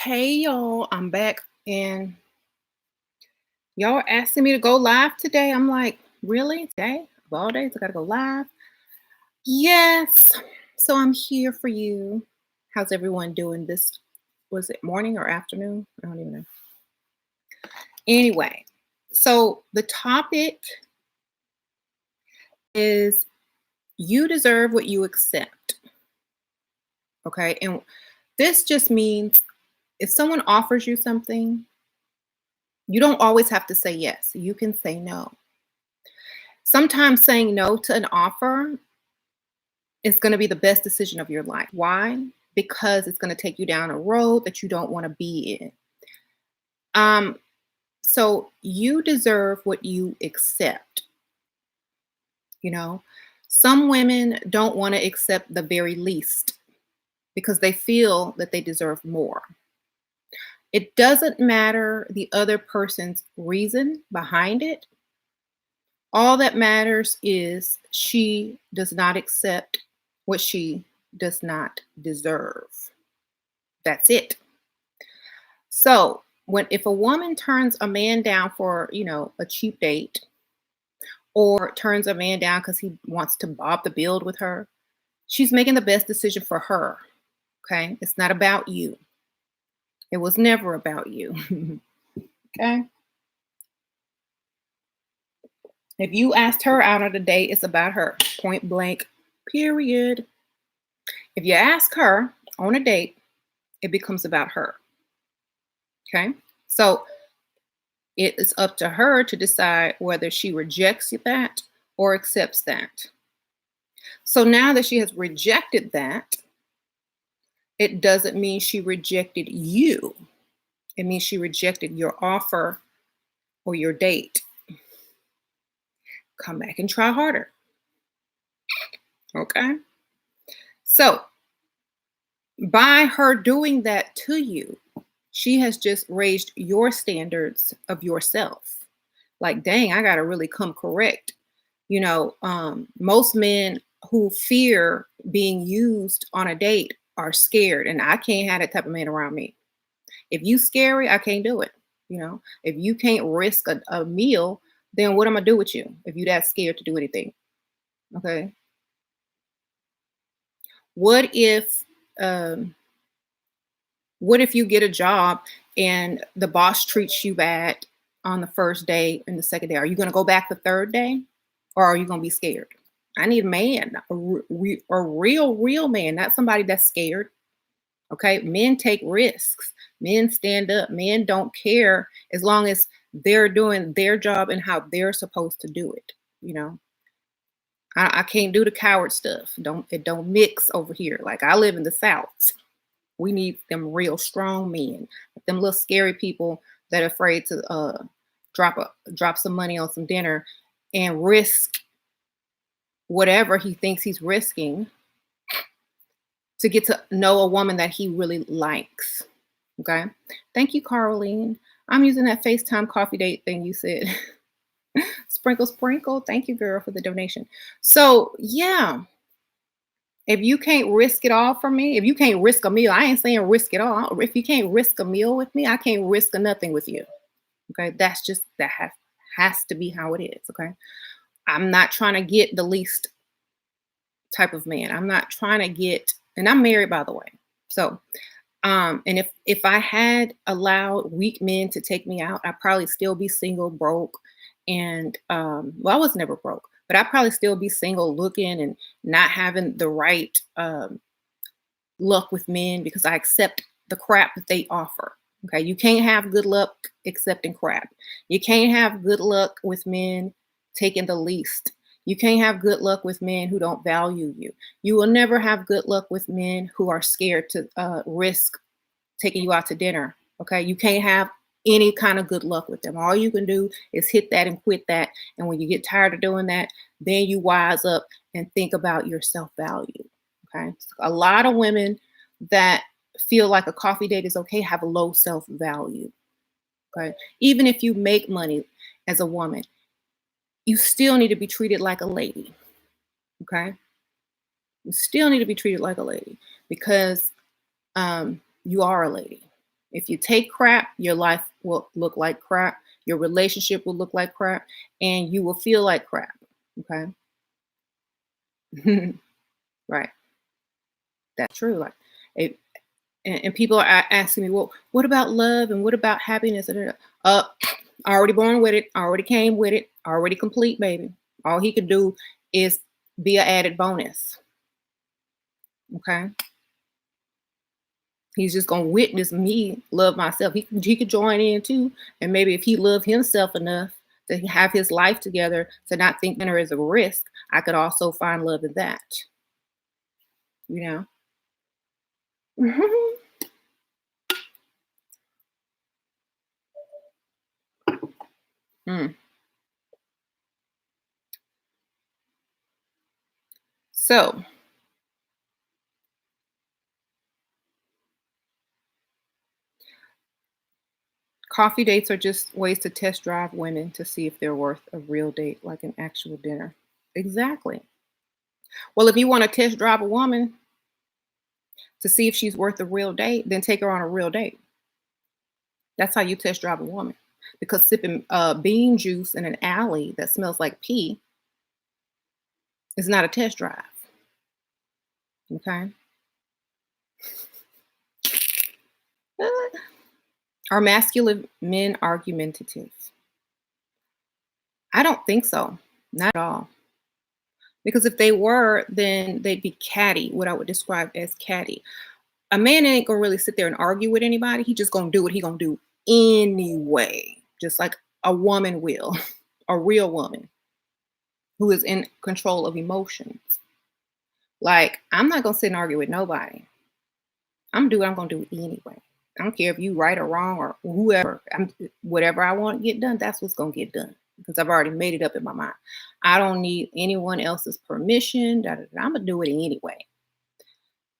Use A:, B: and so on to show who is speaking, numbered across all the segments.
A: Hey y'all, I'm back and y'all are asking me to go live today. I'm like, really? Today? Of all days, I gotta go live? Yes. So I'm here for you. How's everyone doing this? Was it morning or afternoon? I don't even know. Anyway, so the topic is you deserve what you accept. Okay. And this just means if someone offers you something, you don't always have to say yes. You can say no. Sometimes saying no to an offer is going to be the best decision of your life. Why? Because it's going to take you down a road that you don't want to be in. Um, so you deserve what you accept. You know, some women don't want to accept the very least because they feel that they deserve more. It doesn't matter the other person's reason behind it. All that matters is she does not accept what she does not deserve. That's it. So, when if a woman turns a man down for, a cheap date or turns a man down cuz he wants to bob the build with her, she's making the best decision for her, okay? It's not about you. It was never about you. Okay? If you asked her out on a date, it's about her. Point blank. Period. If you ask her on a date, it becomes about her. Okay? So, it is up to her to decide whether she rejects that or accepts that. So now that she has rejected that, it doesn't mean she rejected you. It means she rejected your offer or your date. Come back and try harder. Okay. So by her doing that to you, she has just raised your standards of yourself. Like, dang, I got to really come correct. Most men who fear being used on a date are scared, and I can't have that type of man around me. If you scary, I can't do it. If you can't risk a meal, then what am I do with you if you that scared to do anything? Okay. What if um what if you get a job and the boss treats you bad on the first day and the second day? Are you gonna go back the third day? Or are you gonna be scared? I need a man, a real man, not somebody that's scared. Okay, men take risks. Men stand up. Men don't care as long as they're doing their job and how they're supposed to do it. You know, I can't do the coward stuff. Don't mix over here. Like I live in the South. We need them real strong men. Them little scary people that are afraid to drop some money on some dinner and risk whatever he thinks he's risking to get to know a woman that he really likes. Okay. Thank you, Caroline. I'm using that FaceTime coffee date thing you said. Sprinkle, sprinkle. Thank you, girl, for the donation. So, yeah, if you can't risk it all for me, if you can't risk a meal, I ain't saying risk it all. If you can't risk a meal with me, I can't risk a nothing with you. Okay. That's just, that has to be how it is. Okay. I'm not trying to get the least type of man. I'm not trying to get, and I'm married, by the way. So, and if I had allowed weak men to take me out, I'd probably still be single, broke, and well, I was never broke, but I'd probably still be single, looking and not having the right luck with men because I accept the crap that they offer. Okay, you can't have good luck accepting crap. You can't have good luck with men taking the least. You can't have good luck with men who don't value you. You will never have good luck with men who are scared to risk taking you out to dinner. Okay. You can't have any kind of good luck with them. All you can do is hit that and quit that. And when you get tired of doing that, then you wise up and think about your self value. Okay. So a lot of women that feel like a coffee date is okay have a low self value. Okay. Even if you make money as a woman, you still need to be treated like a lady. Okay. You still need to be treated like a lady because you are a lady. If you take crap, your life will look like crap. Your relationship will look like crap, and you will feel like crap. Okay. Right. That's true. Like, it, and people are asking me, well, what about love and what about happiness? Uh, already born with it. Already came with it. Already complete, baby. All he could do is be an added bonus. Okay. He's just gonna witness me love myself. He could join in too, and maybe if he loved himself enough to have his life together, to not think there is a risk, I could also find love in that. You know. Mhm. Mm. So coffee dates are just ways to test drive women to see if they're worth a real date, like an actual dinner. Exactly. Well, if you want to test drive a woman to see if she's worth a real date, then take her on a real date. That's how you test drive a woman. Because sipping bean juice in an alley that smells like pee is not a test drive. Okay. Are masculine men argumentative? I don't think so. Not at all. Because if they were, then they'd be catty, what I would describe as catty. A man ain't gonna really sit there and argue with anybody. He just gonna do what he gonna do anyway, just like a woman will, a real woman who is in control of emotions. Like, I'm not gonna sit and argue with nobody. I'm gonna do what I'm gonna do anyway. I don't care if you right or wrong or whoever. Whatever I want to get done, that's what's gonna get done because I've already made it up in my mind. I don't need anyone else's permission. Da, da, da. I'm gonna do it anyway.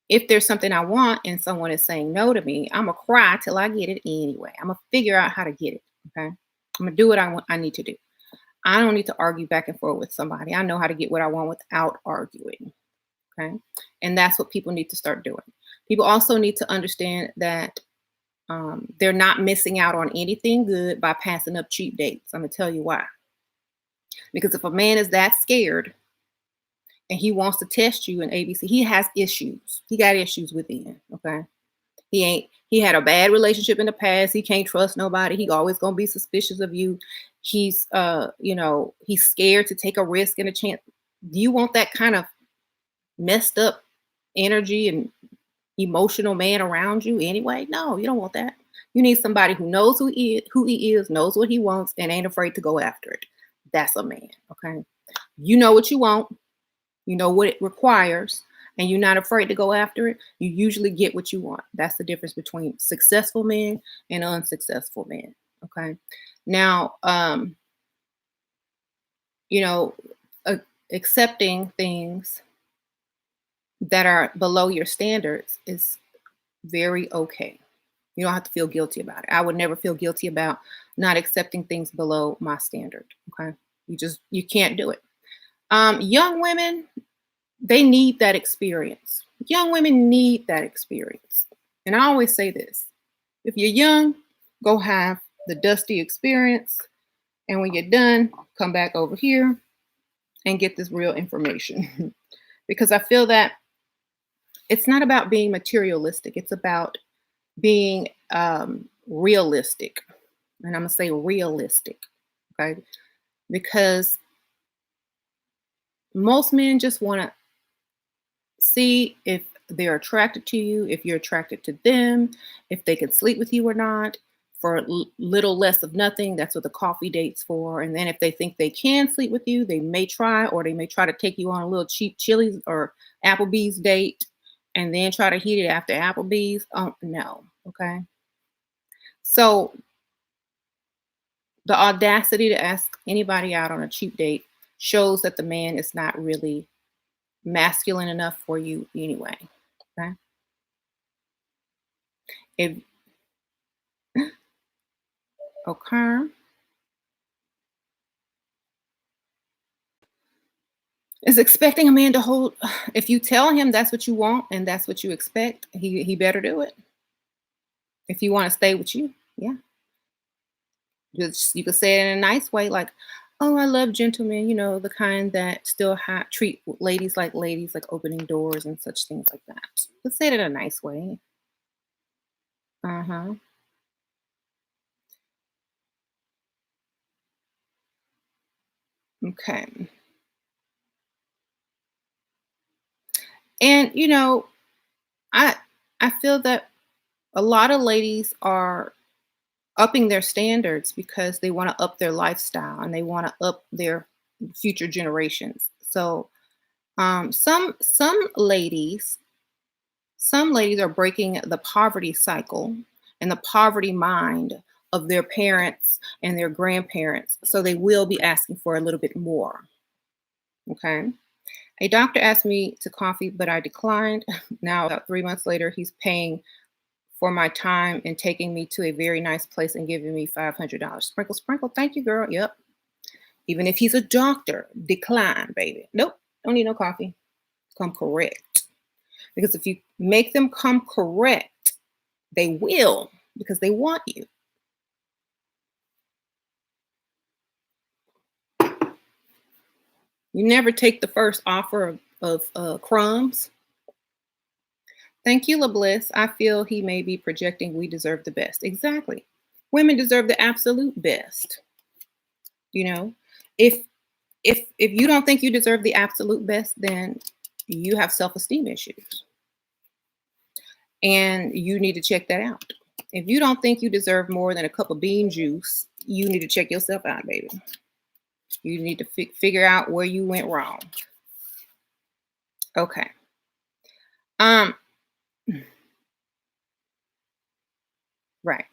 A: If there's something I want and someone is saying no to me, I'm gonna cry till I get it anyway. I'm gonna figure out how to get it. Okay, I'm gonna do what I need to do. I don't need to argue back and forth with somebody. I know how to get what I want without arguing. Okay, and that's what people need to start doing. People also need to understand that they're not missing out on anything good by passing up cheap dates. I'm gonna tell you why. Because if a man is that scared and he wants to test you in ABC, he has issues. He got issues within. Okay. He had a bad relationship in the past. He can't trust nobody. He always gonna be suspicious of you. He's scared to take a risk and a chance. Do you want that kind of messed up energy and emotional man around you anyway? No, you don't want that. You need somebody who knows who he is, knows what he wants, and ain't afraid to go after it. That's a man. Okay. You know what you want, you know what it requires, and you're not afraid to go after it. You usually get what you want. That's the difference between successful men and unsuccessful men. Okay. Now, you know, uh, accepting things that are below your standards is very okay. You don't have to feel guilty about it. I would never feel guilty about not accepting things below my standard. Okay. You can't do it. Young women, they need that experience. Young women need that experience. And I always say this: if you're young, go have the dusty experience. And when you're done, come back over here and get this real information. Because I feel that it's not about being materialistic, it's about being realistic. And I'm going to say realistic. Okay. Because most men just want to see if they're attracted to you, if you're attracted to them, if they can sleep with you or not, for little less of nothing. That's what the coffee date's for. And then if they think they can sleep with you, they may try, or they may try to take you on a little cheap Chili's or Applebee's date and then try to hit it after Applebee's. Oh, no. Okay. So the audacity to ask anybody out on a cheap date shows that the man is not really masculine enough for you anyway. Okay. If okay. Is expecting a man to hold, if you tell him that's what you want and that's what you expect, he better do it. If you want to stay with you, yeah. Just you could say it in a nice way, like, "Oh, I love gentlemen, the kind that still treat ladies, like opening doors and such things like that." Just say it in a nice way. Uh-huh. Okay. And I I feel that a lot of ladies are upping their standards because they want to up their lifestyle and they want to up their future generations. So some ladies are breaking the poverty cycle and the poverty mind of their parents and their grandparents. So they will be asking for a little bit more. Okay. A doctor asked me to coffee, but I declined. Now, about 3 months later, he's paying for my time and taking me to a very nice place and giving me $500. Sprinkle, sprinkle. Thank you, girl. Yep. Even if he's a doctor, decline, baby. Nope. Don't need no coffee. Come correct. Because if you make them come correct, they will because they want you. You never take the first offer of crumbs. Thank you, LaBliss. I feel he may be projecting we deserve the best. Exactly. Women deserve the absolute best. You know, if if you don't think you deserve the absolute best, then you have self-esteem issues, and you need to check that out. If you don't think you deserve more than a cup of bean juice, you need to check yourself out, baby. You need to figure out where you went wrong. Okay. Um. Right.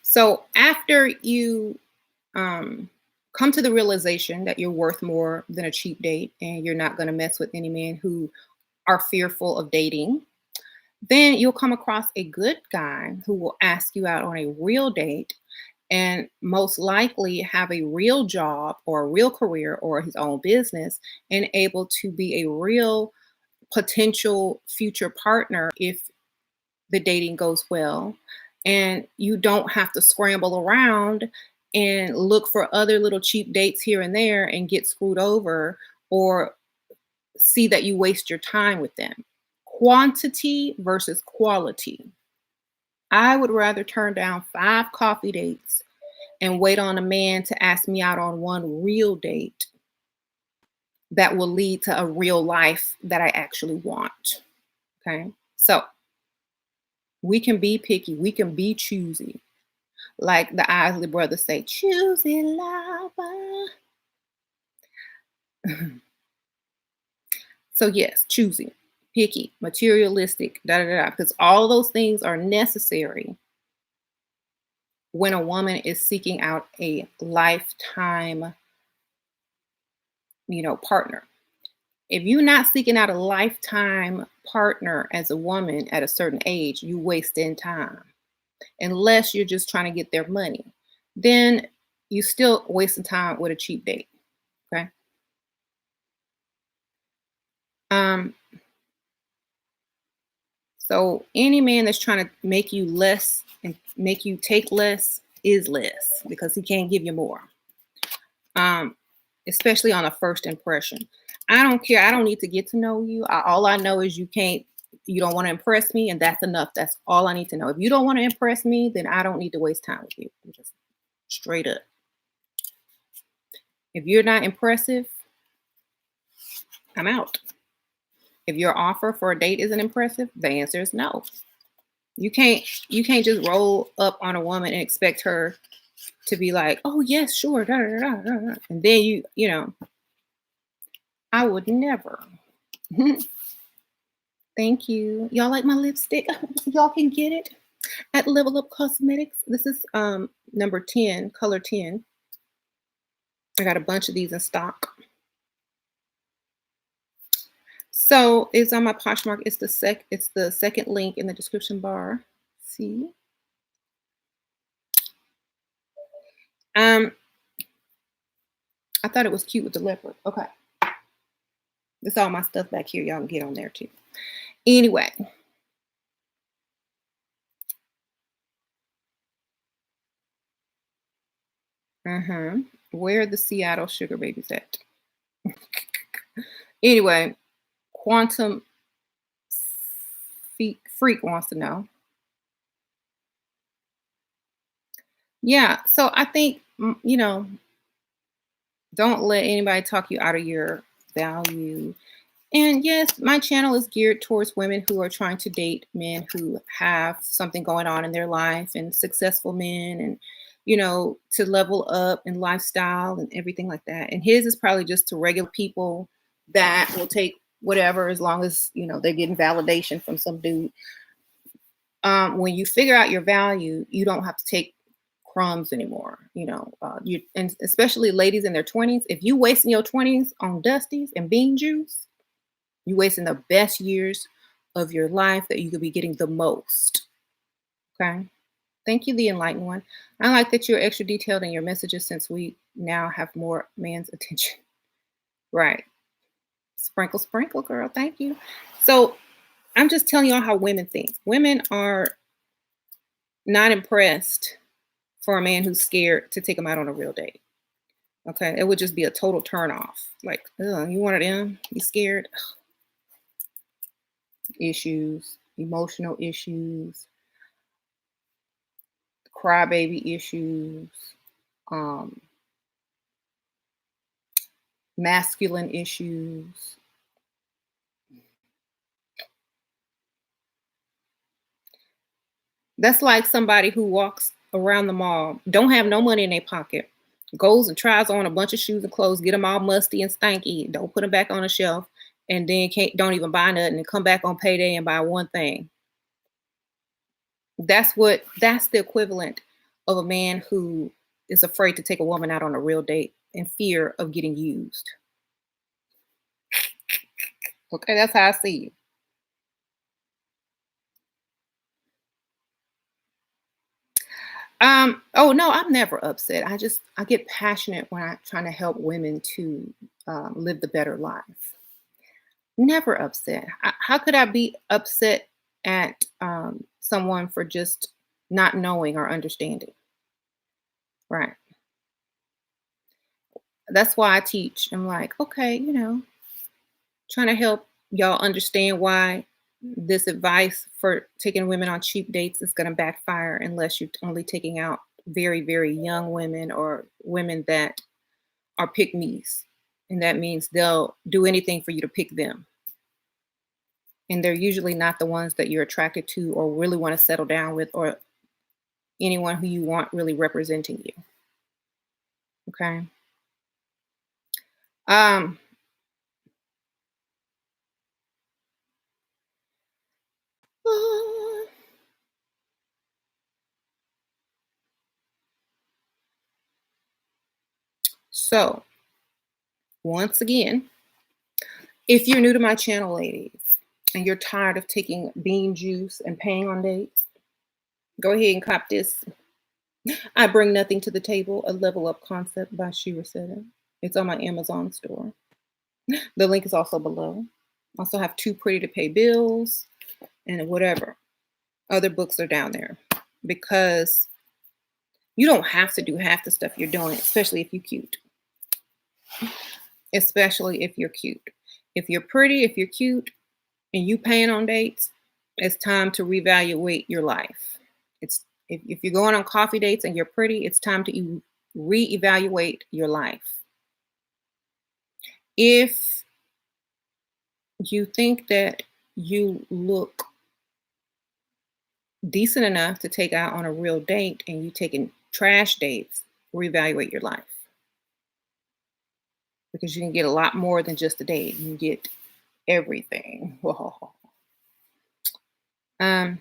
A: So after you um come to the realization that you're worth more than a cheap date and you're not going to mess with any men who are fearful of dating, then you'll come across a good guy who will ask you out on a real date and most likely have a real job or a real career or his own business and able to be a real potential future partner if the dating goes well. And you don't have to scramble around and look for other little cheap dates here and there and get screwed over or see that you waste your time with them. Quantity versus quality. I would rather turn down 5 coffee dates and wait on a man to ask me out on one real date that will lead to a real life that I actually want. Okay. So we can be picky, we can be choosy. Like the Isley brothers say, choosy lover. So yes, choosy, picky, materialistic, da da da, because all those things are necessary when a woman is seeking out a lifetime, partner. If you're not seeking out a lifetime partner as a woman at a certain age, you wasting time. Unless you're just trying to get their money, then you still wasting time with a cheap date. Okay. Um, so any man that's trying to make you less and make you take less is less because he can't give you more. Um, Especially on a first impression. I don't care. I don't need to get to know you. All I know is you don't want to impress me, and that's enough. That's all I need to know. If you don't want to impress me, then I don't need to waste time with you. Just straight up. If you're not impressive, I'm out. If your offer for a date isn't impressive, the answer is no. You can't just roll up on a woman and expect her to be like, "Oh yes, sure," da, da, da, da, da. And then I would never. Thank you. Y'all like my lipstick? Y'all can get it at Level Up Cosmetics. This is number 10, color 10. I got a bunch of these in stock. So it's on my Poshmark. It's the second link in the description bar. See? Um, I thought it was cute with the leopard. Okay. That's all my stuff back here. Y'all can get on there too. Anyway, Mm-hmm. Where are the Seattle sugar babies at? Anyway, Quantum Freak wants to know. Yeah, so I think, don't let anybody talk you out of your value. And yes, my channel is geared towards women who are trying to date men who have something going on in their life and successful men and, to level up in lifestyle and everything like that. And his is probably just to regular people that will take whatever as long as, they're getting validation from some dude. When you figure out your value, you don't have to take crumbs anymore. You and especially ladies in their 20s. If you wasting your 20s on dusties and bean juice, you wasting the best years of your life that you could be getting the most. Okay. Thank you, the enlightened one. I like that you're extra detailed in your messages since we now have more man's attention. Right. Sprinkle, sprinkle, girl. Thank you. So I'm just telling y'all how women think. Women are not impressed for a man who's scared to take them out on a real date. Okay. It would just be a total turn off. Like, you wanted him? You scared? Issues, emotional issues, crybaby issues, um, masculine issues. That's like somebody who walks around the mall, don't have no money in their pocket, goes and tries on a bunch of shoes and clothes, get them all musty and stanky, don't put them back on the shelf, and then don't even buy nothing and come back on payday and buy one thing. That's the equivalent of a man who is afraid to take a woman out on a real date in fear of getting used. Okay, that's how I see you. Oh no, I'm never upset. I get passionate when I'm trying to help women to live the better life. Never upset. How could I be upset at someone for just not knowing or understanding? Right. That's why I teach. I'm like, okay, trying to help y'all understand why this advice for taking women on cheap dates is going to backfire unless you're only taking out very, very young women or women that are pick me's. And that means they'll do anything for you to pick them. And they're usually not the ones that you're attracted to or really want to settle down with or anyone who you want really representing you. Okay. Um, so once again, if you're new to my channel, ladies, and you're tired of taking bean juice and paying on dates, go ahead and cop this. I Bring Nothing to the Table, a Level Up Concept by Shira Seddon. It's on my Amazon store. The link is also below. I also have Too Pretty to Pay Bills and whatever. Other books are down there because you don't have to do half the stuff you're doing, especially if you're cute. Especially if you're cute. If you're pretty, if you're cute, and you paying on dates, it's time to reevaluate your life. It's if you're going on coffee dates and you're pretty, it's time to reevaluate your life. If you think that you look decent enough to take out on a real date and you taking trash dates, reevaluate your life. Because you can get a lot more than just a date. You can get everything. And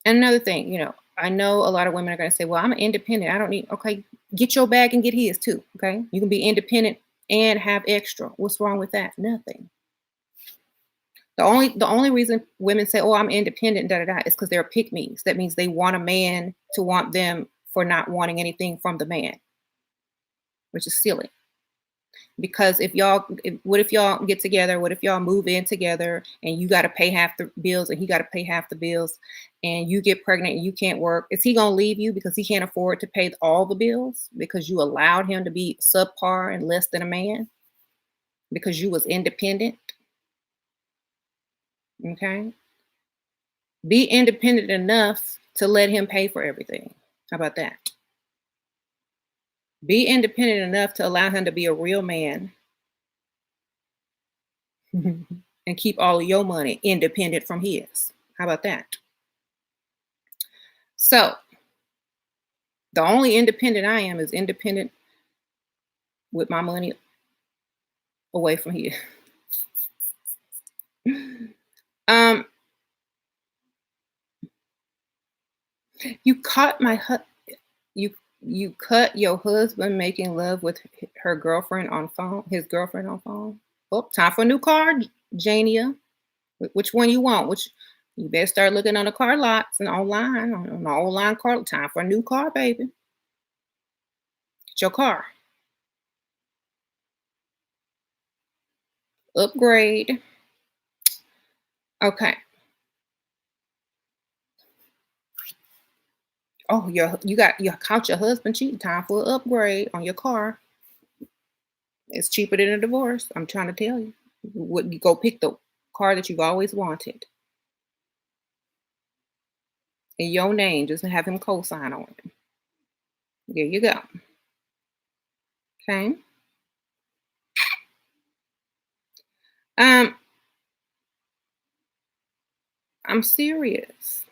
A: another thing, I know a lot of women are going to say, well, I'm independent. I don't need, okay, get your bag and get his too. Okay. You can be independent and have extra. What's wrong with that? Nothing. The only reason women say, oh, I'm independent, is because they're pick-me's. That means they want a man to want them for not wanting anything from the man, which is silly. Because what if y'all get together? What if y'all move in together and you got to pay half the bills and he got to pay half the bills? and you get pregnant and you can't work, is he gonna leave you because he can't afford to pay all the bills because you allowed him to be subpar and less than a man because you was independent? Okay. Be independent enough to let him pay for everything. How about that? Be independent enough to allow him to be a real man and keep all of your money independent from his. How about that? So, the only independent I am is independent with my money away from here. um, you caught my you you cut your husband making love with her girlfriend on phone, his girlfriend on phone. Oh, time for a new car, Jania. Which one you want? Which you better start looking on the car lots and online on the online car. Time for a new car, baby. Get your car. Upgrade. Okay. Oh, you caught your husband cheating. Time for an upgrade on your car. It's cheaper than a divorce. I'm trying to tell you. What you go pick the car that you've always wanted in your name, just to have him co-sign on it. There you go. Okay. Um, I'm serious.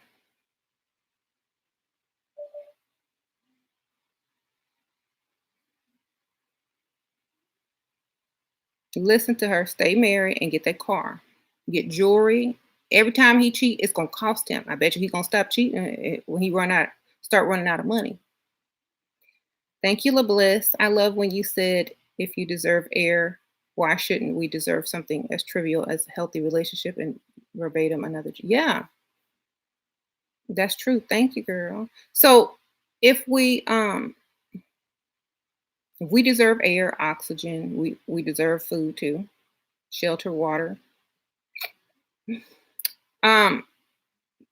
A: Listen to her. Stay married and get that car. Get jewelry. Every time he cheat, it's gonna cost him. I bet you he's gonna stop cheating when he start running out of money. Thank you, LaBliss. I love when you said, if you deserve air, why shouldn't we deserve something as trivial as a healthy relationship and verbatim another? Yeah, that's true. Thank you, girl. So if we um if we deserve air, oxygen, we deserve food too, shelter, water. Um,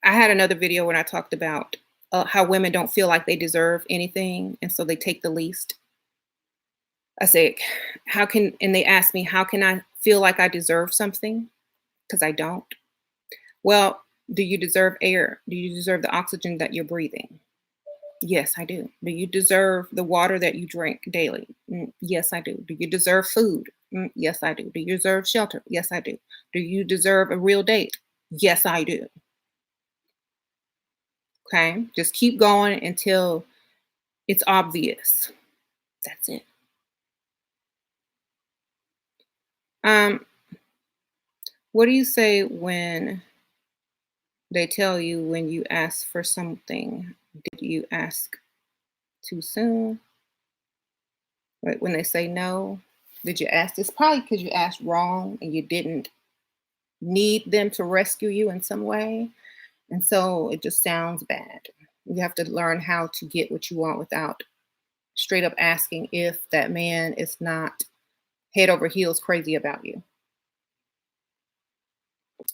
A: I had another video when I talked about how women don't feel like they deserve anything, and so they take the least. I said, how can, and they asked me, how can I feel like I deserve something? Because I don't. Well, do you deserve air? Do you deserve the oxygen that you're breathing? Yes, I do. Do you deserve the water that you drink daily? Yes, I do. Do you deserve food? Yes, I do. Do you deserve shelter? Yes, I do. Do you deserve a real date? Yes, I do. Okay. Just keep going until it's obvious. That's it. Um, what do you say when they tell you when you ask for something? Did you ask too soon? Like when they say no, did you ask this? Probably because you asked wrong and you didn't need them to rescue you in some way. And so it just sounds bad. You have to learn how to get what you want without straight up asking if that man is not head over heels crazy about you.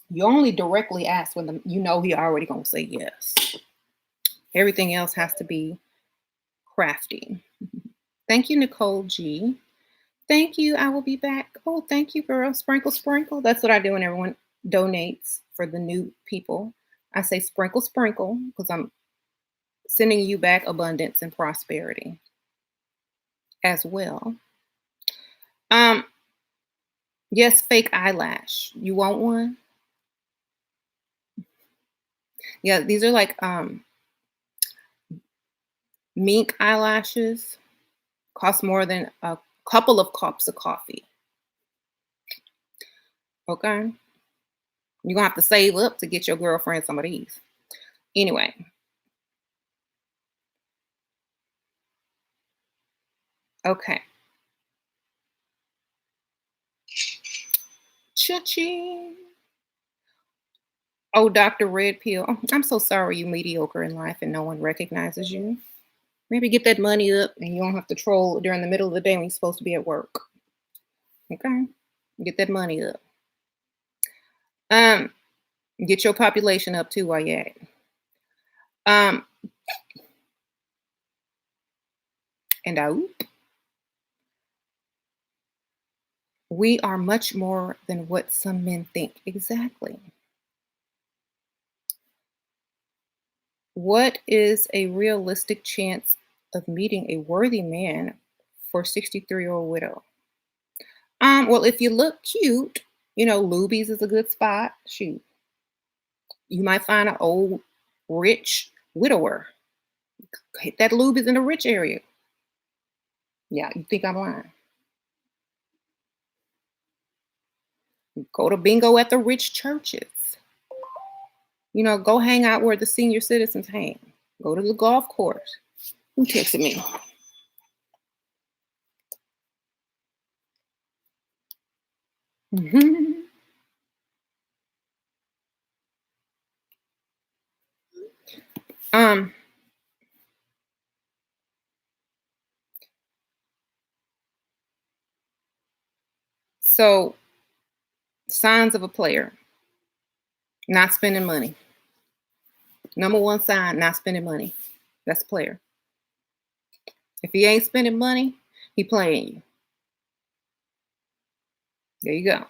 A: You only directly ask when you know he already gonna say yes. Everything else has to be crafty. Thank you, Nicole G. Thank you. I will be back. Oh, thank you, girl. Sprinkle, sprinkle. That's what I do when everyone donates for the new people. I say sprinkle, sprinkle, because I'm sending you back abundance and prosperity as well. Um, yes, fake eyelash. You want one? Yeah, these are like mink eyelashes. Cost more than a couple of cups of coffee. Okay. You're gonna have to save up to get your girlfriend some of these. Anyway, okay. Cha-ching. Oh, Dr. Red Pill. Oh, I'm so sorry you mediocre in life and no one recognizes you. Maybe get that money up and you don't have to troll during the middle of the day when you're supposed to be at work. Okay? Get that money up. Um, get your population up too while you're at it. Um, and we are much more than what some men think. Exactly. What is a realistic chance of meeting a worthy man for 63-year-old widow? Well, if you look cute, Luby's is a good spot. Shoot, you might find an old, rich widower. Hit that Luby's in the rich area. Yeah, you think I'm lying? Go to bingo at the rich churches. Go hang out where the senior citizens hang. Go to the golf course. Who texted me? um, so signs of a player, not spending money. Number one sign, not spending money. That's a player. If he ain't spending money, he playing you. There you go.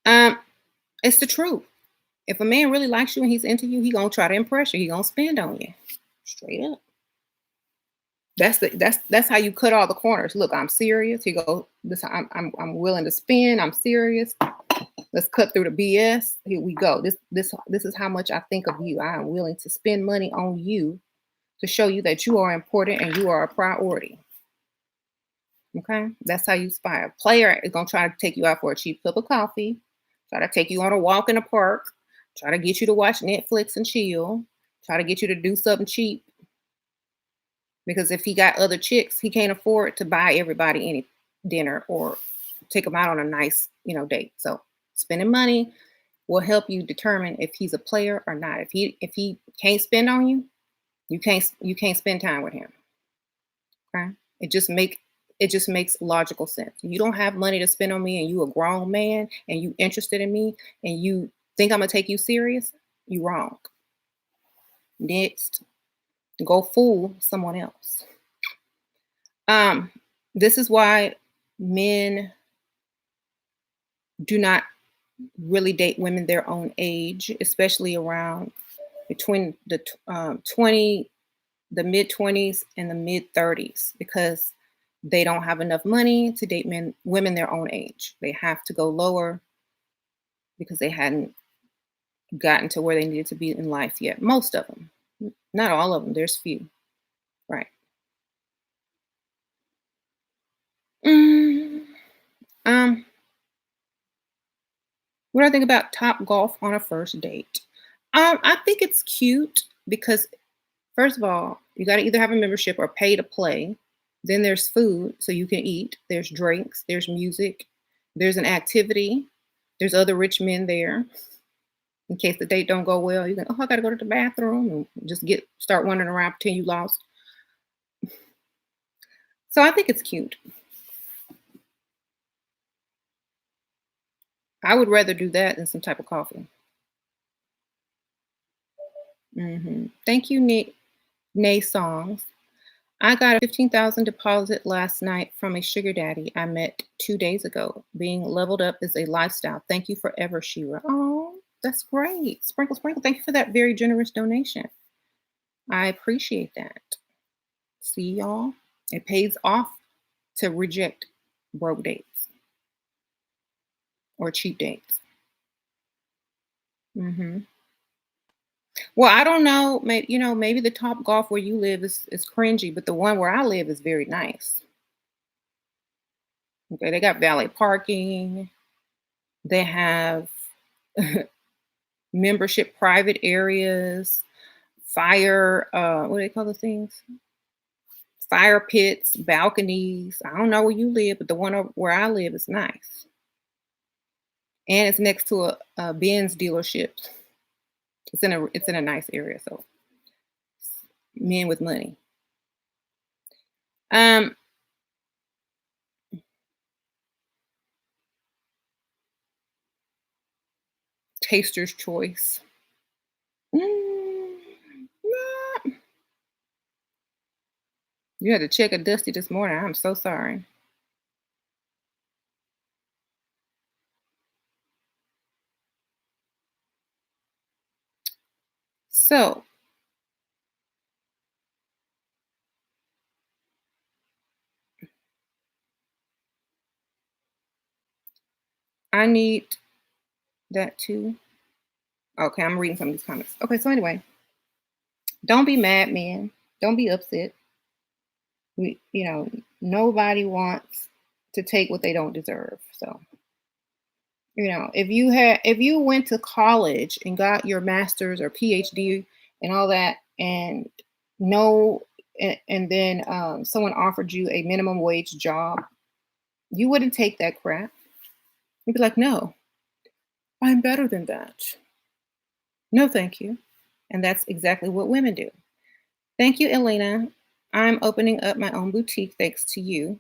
A: Um, it's the truth. If a man really likes you and he's into you, he gonna try to impress you. He gonna spend on you. Straight up. That's how you cut all the corners. Look, I'm serious. He go, this I'm willing to spend. I'm serious. Let's cut through the BS. Here we go. This is how much I think of you. I am willing to spend money on you to show you that you are important and you are a priority. Okay, that's how you inspire. Player is gonna try to take you out for a cheap cup of coffee, try to take you on a walk in the park, try to get you to watch Netflix and chill, try to get you to do something cheap. Because if he got other chicks, he can't afford to buy everybody any dinner or take them out on a nice, date. So spending money will help you determine if he's a player or not. If he can't spend on you, you can't spend time with him. Okay. It just makes logical sense. You don't have money to spend on me and you a grown man and you interested in me and you think I'm gonna take you serious, you wrong. Next, go fool someone else. Um, this is why men do not really date women their own age, especially around between the 20, the mid 20s and the mid 30s, because they don't have enough money to date women their own age. They have to go lower because they hadn't gotten to where they needed to be in life yet. Most of them, not all of them. There's few, right? Mm, um, what do I think about top golf on a first date? I think it's cute because first of all, you got to either have a membership or pay to play. Then there's food, so you can eat. There's drinks. There's music. There's an activity. There's other rich men there. In case the date don't go well, you can, oh, I gotta go to the bathroom and just start wandering around, pretend you lost. So I think it's cute. I would rather do that than some type of coffee. Thank you, Nay Songs. I got a 15,000 deposit last night from a sugar daddy I met 2 days ago. Being leveled up is a lifestyle. Thank you forever, Shira. Oh, that's great. Sprinkle, sprinkle. Thank you for that very generous donation. I appreciate that. See y'all. It pays off to reject broke dates or cheap dates. hmm Well, I don't know. Maybe the Top Golf where you live is cringy, but the one where I live is very nice. Okay, they got valet parking. They have membership private areas, fire. What do they call those things? Fire pits, balconies. I don't know where you live, but the one where I live is nice, and it's next to a Benz dealership. It's in a nice area, so men with money. Um, taster's choice. Mm, nah. You had to check a Dusty this morning. I'm so sorry. So I need that too. Okay, I'm reading some of these comments. Okay, so anyway, don't be mad, man. Don't be upset. Nobody wants to take what they don't deserve. So, if you went to college and got your master's or PhD and all that, and no, and then someone offered you a minimum wage job, you wouldn't take that crap. You'd be like, no, I'm better than that. No, thank you. And that's exactly what women do. Thank you, Elena. I'm opening up my own boutique thanks to you.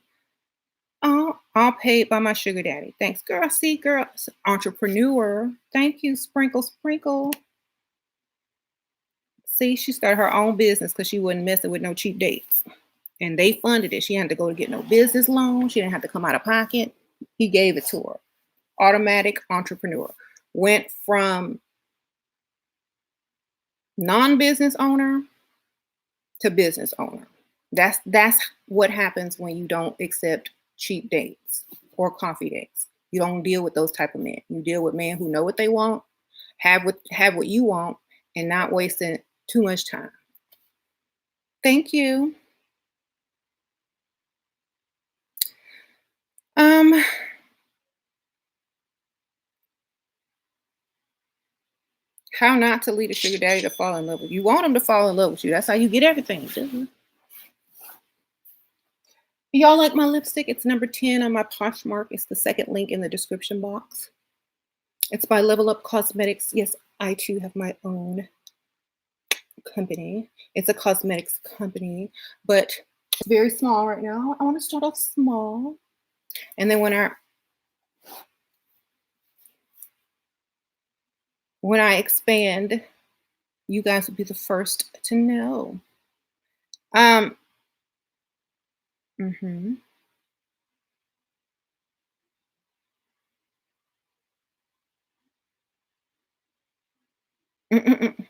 A: Oh, all paid by my sugar daddy. Thanks, girl. See, girl, entrepreneur. Thank you, Sprinkle Sprinkle. See, she started her own business because she wasn't messing with no cheap dates. And they funded it. She had to go to get no business loan. She didn't have to come out of pocket. He gave it to her. Automatic entrepreneur. Went from non-business owner to business owner. That's what happens when you don't accept cheap dates or coffee dates. You don't deal with those type of men. You deal with men who know what they want, have what you want, and not wasting too much time. Thank you. Um, how not to lead a sugar daddy to fall in love with you. You want him to fall in love with you. That's how you get everything. Y'all like my lipstick? It's number 10 on my Poshmark. It's the second link in the description box. It's by Level Up Cosmetics. Yes, I too have my own company. It's a cosmetics company, but it's very small right now. I want to start off small. And then when I expand, you guys will be the first to know. Mhm. Mm-mm-mm.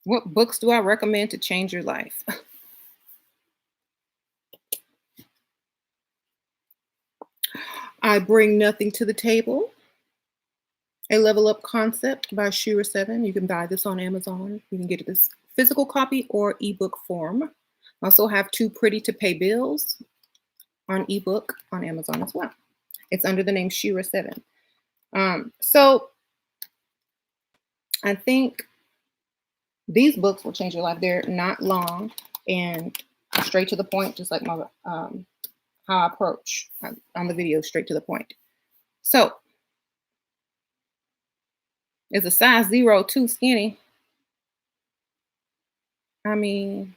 A: What books do I recommend to change your life? I Bring Nothing to the Table. A Level Up Concept by Shira 7. You can buy this on Amazon. You can get this physical copy or ebook form. I also have Too Pretty to Pay Bills on ebook on Amazon as well. It's under the name Shira 7. So I think these books will change your life. They're not long and straight to the point, just like my how I approach on the video, straight to the point. So, is a size 0 too skinny? I mean,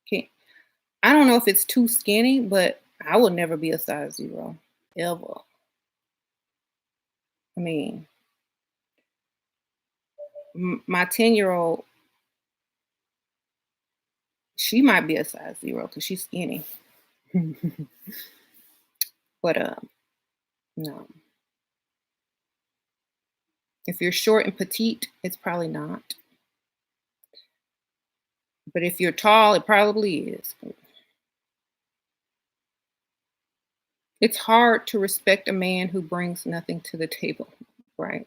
A: can I don't know if it's too skinny, but I will never be a size 0 ever. I mean, my 10-year-old, she might be a size 0 because she's skinny. But no. If you're short and petite, it's probably not. But if you're tall, it probably is. It's hard to respect a man who brings nothing to the table, right?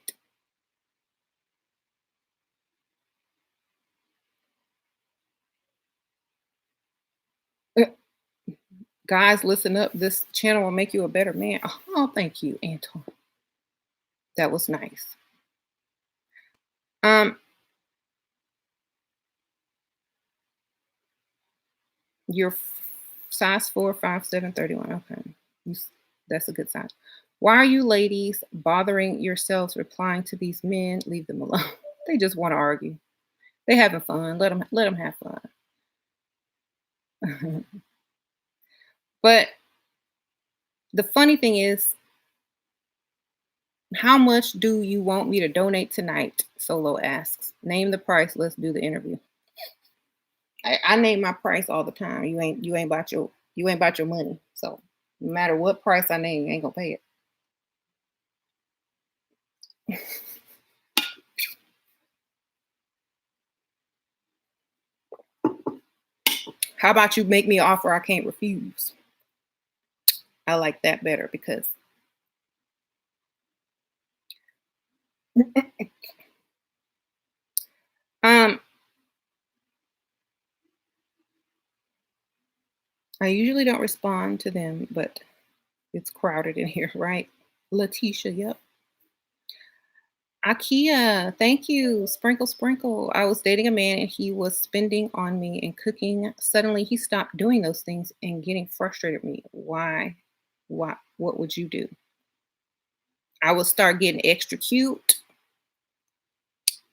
A: Uh, Guys, listen up. This channel will make you a better man. Oh, thank you, Anton. That was nice. Um, you're size 4, 5, 7, 31. Okay. That's a good size. Why are you ladies bothering yourselves replying to these men? Leave them alone. They just want to argue. They having fun. Let them have fun. But the funny thing is, How much do you want me to donate tonight? Solo asks. Name the price. Let's do the interview. I name my price all the time. You ain't about your money. So no matter what price I name, you ain't gonna pay it. How about you make me an offer I can't refuse? I like that better because um I usually don't respond to them, but it's crowded in here, right? Letitia, yep. Akia, thank you. Sprinkle, sprinkle. I was dating a man and he was spending on me and cooking. Suddenly he stopped doing those things and getting frustrated with me. Why? What would you do? I would start getting extra cute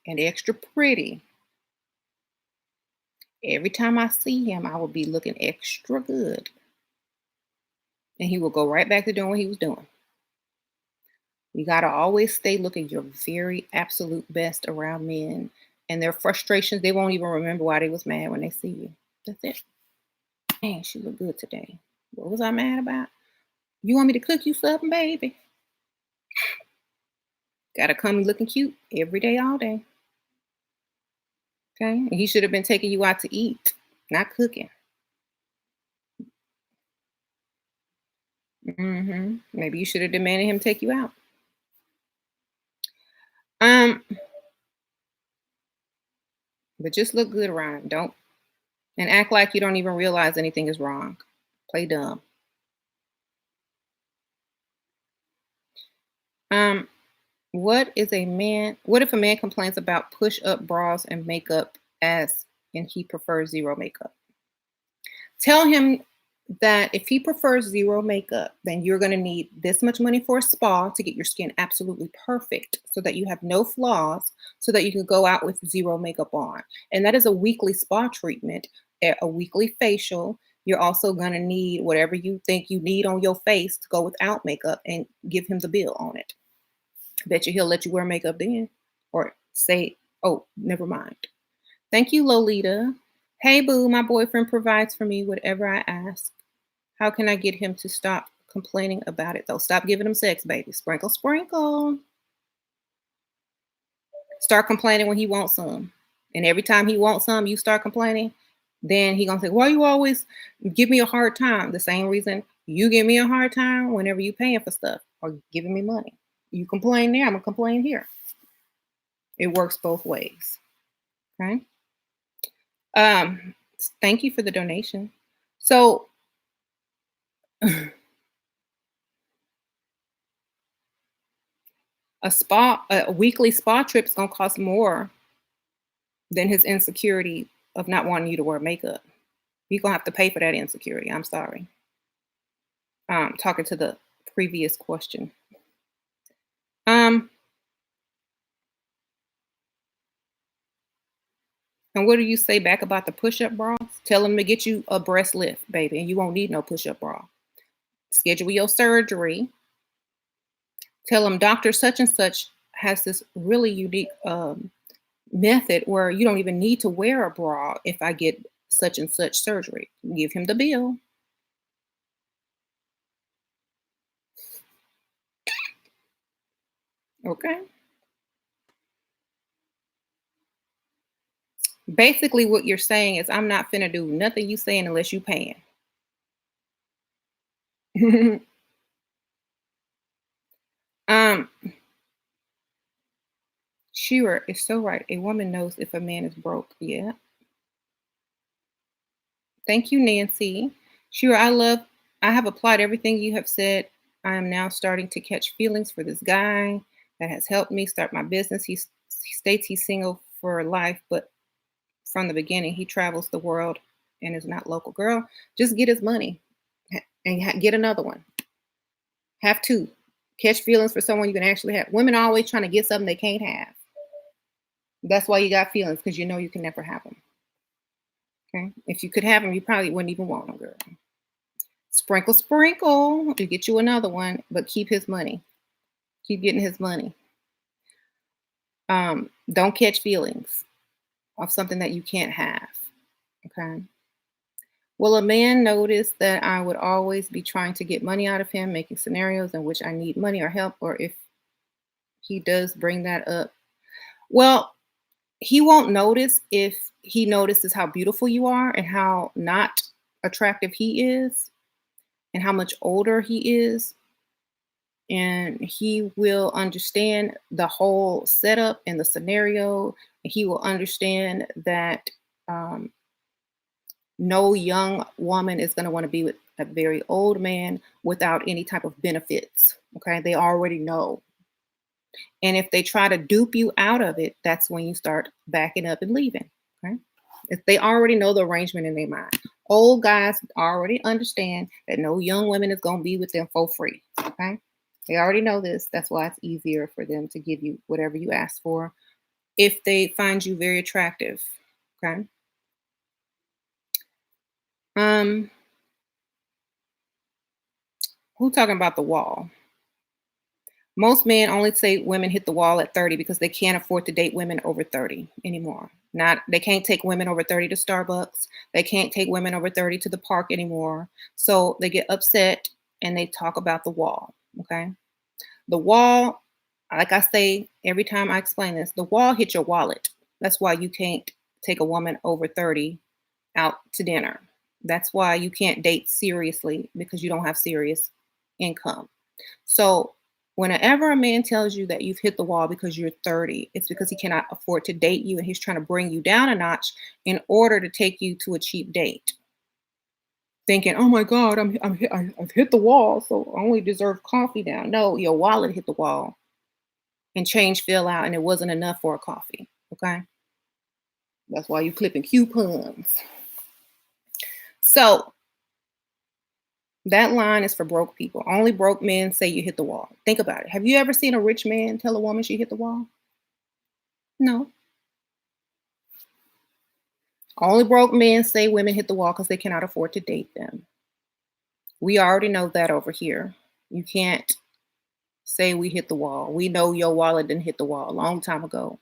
A: and extra pretty. Every time I see him, I will be looking extra good. And he will go right back to doing what he was doing. You got to always stay looking your very absolute best around men and their frustrations. They won't even remember why they was mad when they see you. That's it. Man, she look good today. What was I mad about? You want me to cook you something, baby? Gotta come looking cute every day, all day. Okay. And he should have been taking you out to eat, not cooking. Maybe you should have demanded him take you out. Um, but just look good around him. Don't and act like you don't even realize anything is wrong. Play dumb. Um, what if a man complains about push-up bras and makeup as and he prefers zero makeup? Tell him that if he prefers zero makeup, then you're going to need this much money for a spa to get your skin absolutely perfect so that you have no flaws, so that you can go out with zero makeup on. And that is a weekly spa treatment, a weekly facial. You're also going to need whatever you think you need on your face to go without makeup and give him the bill on it. Bet you he'll let you wear makeup then or say, oh, never mind. Thank you, Lolita. Hey, boo, my boyfriend provides for me whatever I ask. How can I get him to stop complaining about it, though? Stop giving him sex, baby. Sprinkle, sprinkle. Start complaining when he wants some. And every time he wants some, you start complaining. Then he gonna say, why you always give me a hard time? The same reason you give me a hard time whenever you paying for stuff or giving me money. You complain there, I'm gonna complain here. It works both ways. Okay. Um, Thank you for the donation. So a weekly spa trip is gonna cost more than his insecurity of not wanting you to wear makeup. You're gonna have to pay for that insecurity. I'm sorry. Talking to the previous question. Um, and what do you say back about the push-up bras? Tell him to get you a breast lift, baby, and you won't need no push-up bra. Schedule your surgery. Tell him doctor such and such has this really unique method where you don't even need to wear a bra if I get such and such surgery. Give him the bill. Okay. Basically, what you're saying is, I'm not finna do nothing you saying unless you paying. um, Shearer is so right. A woman knows if a man is broke. Yeah. Thank you, Nancy. Shearer, I have applied everything you have said. I am now starting to catch feelings for this guy that has helped me start my business. He states he's single for life, but from the beginning, he travels the world and is not local. Girl, just get his money and get another one. Have two. Catch feelings for someone you can actually have. Women are always trying to get something they can't have. That's why you got feelings, because you know you can never have them. Okay. If you could have them, you probably wouldn't even want them, girl. Sprinkle, sprinkle to get you another one, but keep his money. Keep getting his money. Don't catch feelings of something that you can't have. Okay. Will a man notice that I would always be trying to get money out of him, making scenarios in which I need money or help, or if he does bring that up? Well, he won't notice if he notices how beautiful you are and how not attractive he is and how much older he is. And he will understand the whole setup and the scenario. He will understand that um, no young woman is going to want to be with a very old man without any type of benefits. Okay. They already know. And if they try to dupe you out of it, that's when you start backing up and leaving. Okay. If they already know the arrangement in their mind. Old guys already understand that no young women is going to be with them for free. Okay. They already know this. That's why it's easier for them to give you whatever you ask for if they find you very attractive. Okay. Um, who talking about the wall? Most men only say women hit the wall at 30 because they can't afford to date women over 30 anymore. Not they can't take women over 30 to Starbucks. They can't take women over 30 to the park anymore. So they get upset and they talk about the wall. Okay. The wall, like I say every time I explain this, the wall hit your wallet. That's why you can't take a woman over 30 out to dinner. That's why you can't date seriously because you don't have serious income. So, whenever a man tells you that you've hit the wall because you're 30, it's because he cannot afford to date you and he's trying to bring you down a notch in order to take you to a cheap date. Thinking, oh my God, I've hit the wall, so I only deserve coffee now. No, your wallet hit the wall and change fell out and it wasn't enough for a coffee. Okay. That's why you clipping coupons. So that line is for broke people. Only broke men say you hit the wall. Think about it. Have you ever seen a rich man tell a woman she hit the wall? No. Only broke men say women hit the wall because they cannot afford to date them. We already know that over here. You can't say we hit the wall. We know your wallet didn't hit the wall a long time ago.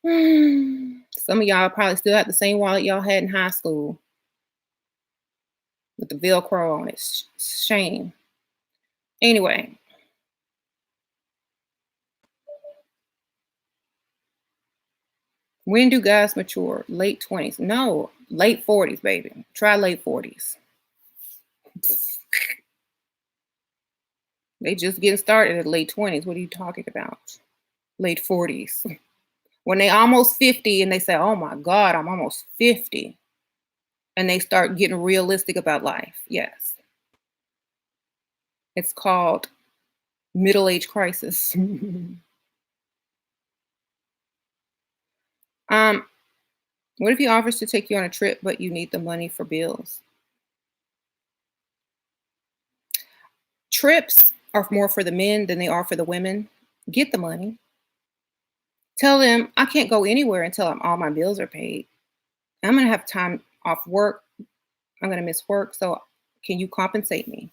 A: Some of y'all probably still have the same wallet y'all had in high school with the Velcro on it. Shame. Anyway, when do guys mature? Late 20s. No, late 40s, baby. Try late 40s. They just getting started at late 20s. What are you talking about? Late 40s. When they almost 50 and they say, oh my God, I'm almost 50. And they start getting realistic about life. Yes. It's called middle age crisis. um, what if he offers to take you on a trip, but you need the money for bills? Trips are more for the men than they are for the women. Get the money. Tell them I can't go anywhere until all my bills are paid. I'm gonna have time off work. I'm gonna miss work. So can you compensate me?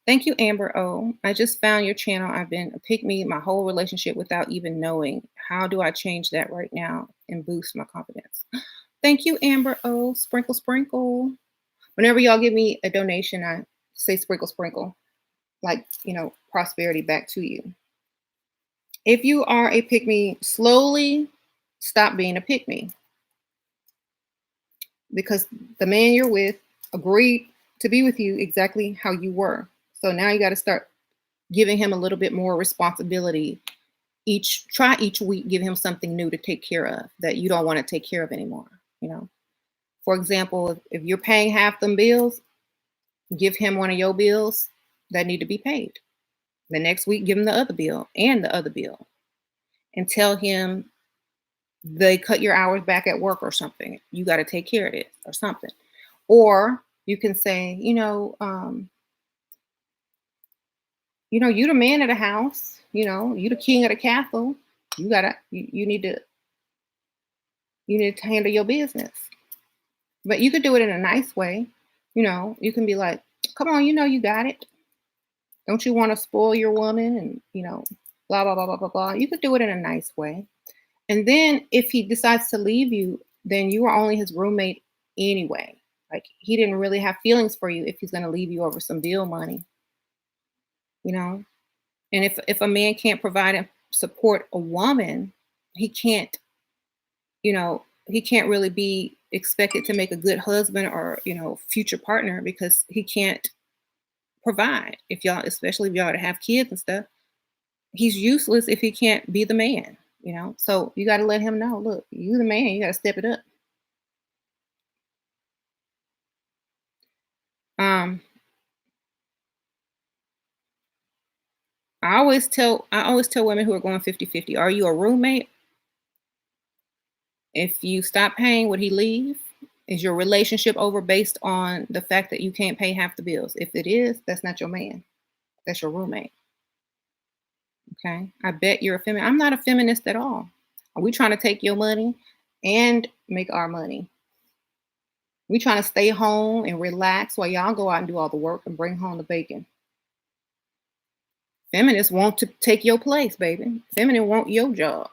A: Thank you, Amber O. I just found your channel. I've been a pick me my whole relationship without even knowing. How do I change that right now and boost my confidence? Thank you, Amber O. Sprinkle, sprinkle. Whenever y'all give me a donation, I say sprinkle, sprinkle, like, prosperity back to you. If you are a pick me, slowly stop being a pick me because the man you're with agreed to be with you exactly how you were. So now you got to start giving him a little bit more responsibility. Try each week, give him something new to take care of that you don't want to take care of anymore. For example, if you're paying half them bills, give him one of your bills that need to be paid. The next week, give him the other bill and the other bill and tell him they cut your hours back at work or something. You got to take care of it or something. Or you can say, you the man of the house, you the king of the castle. You need to handle your business. But you could do it in a nice way. You can be like, come on, you got it. Don't you want to spoil your woman and, blah, blah, blah, blah, blah, blah. You could do it in a nice way. And then if he decides to leave you, then you are only his roommate anyway. Like he didn't really have feelings for you if he's going to leave you over some bill money, you know? And if a man can't provide and support a woman, he can't, he can't really be expected to make a good husband or, future partner because he can't provide. If y'all, especially if y'all to have kids and stuff, he's useless if he can't be the man. So you got to let him know, look, you the man, you got to step it up. Um, I always tell women who are going 50-50, are you a roommate? If you stop paying, would he leave? Is your relationship over based on the fact that you can't pay half the bills? If it is, that's not your man. That's your roommate. Okay. I bet you're a feminist. I'm not a feminist at all. Are we trying to take your money and make our money? We trying to stay home and relax while y'all go out and do all the work and bring home the bacon. Feminists want to take your place, baby. Feminists want your job.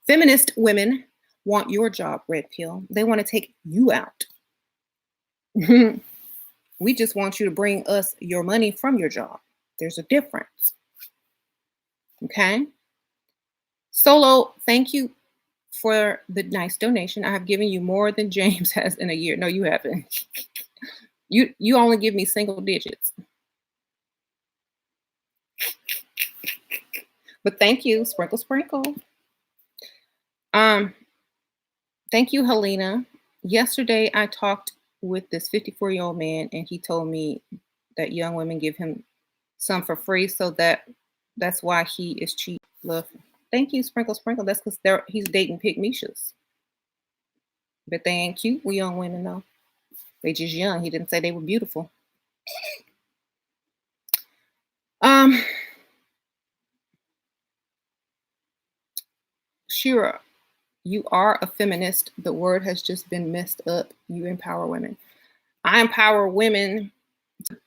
A: Feminist women want your job, red pill. They want to take you out. We just want you to bring us your money from your job. There's a difference. Okay. Solo, thank you for the nice donation. I have given you more than James has in a year. No, you haven't. You only give me single digits. But thank you, sprinkle, sprinkle. Thank you, Helena. Yesterday I talked with this 54-year-old man, and he told me that young women give him some for free, so that's why he is cheap. Love. Thank you, sprinkle, sprinkle. That's because he's dating pygmishas. But they ain't cute. We young women though. They just young. He didn't say they were beautiful. Shira, you are a feminist. The word has just been messed up. You empower women. I empower women to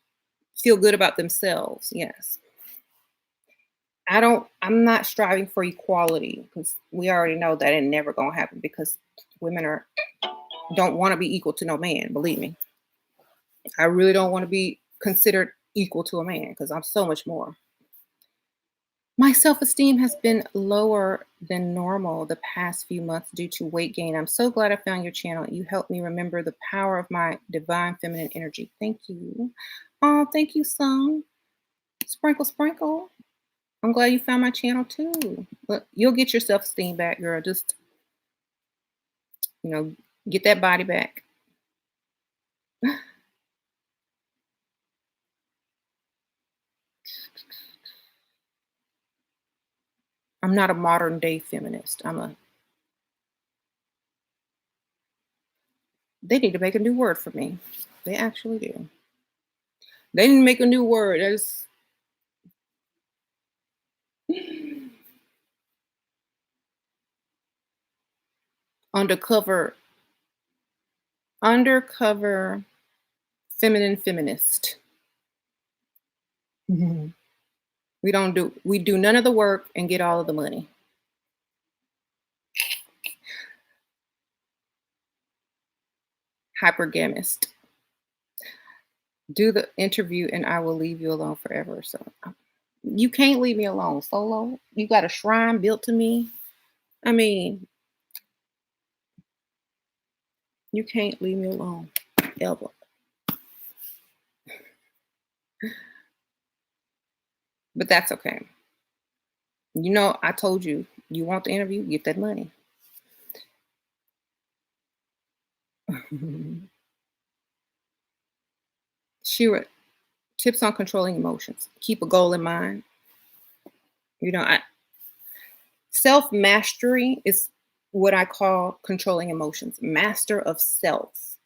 A: feel good about themselves. Yes. I'm not striving for equality because we already know that ain't never gonna happen because women don't want to be equal to no man, believe me. I really don't want to be considered equal to a man because I'm so much more. My self-esteem has been lower than normal the past few months due to weight gain. I'm so glad I found your channel. You helped me remember the power of my divine feminine energy. Thank you. Oh, thank you, Sung. Sprinkle, sprinkle. I'm glad you found my channel too. But you'll get your self-esteem back, girl. Just, get that body back. I'm not a modern day feminist. They need to make a new word for me. They actually do. They didn't make a new word. There's undercover feminine feminist. We do none of the work and get all of the money. Hypergamist. Do the interview and I will leave you alone forever. So you can't leave me alone, Solo. You got a shrine built to me. I mean, you can't leave me alone ever. But that's okay. I told you, you want the interview, get that money. Shira, tips on controlling emotions. Keep a goal in mind. Self-mastery is what I call controlling emotions. Master of self.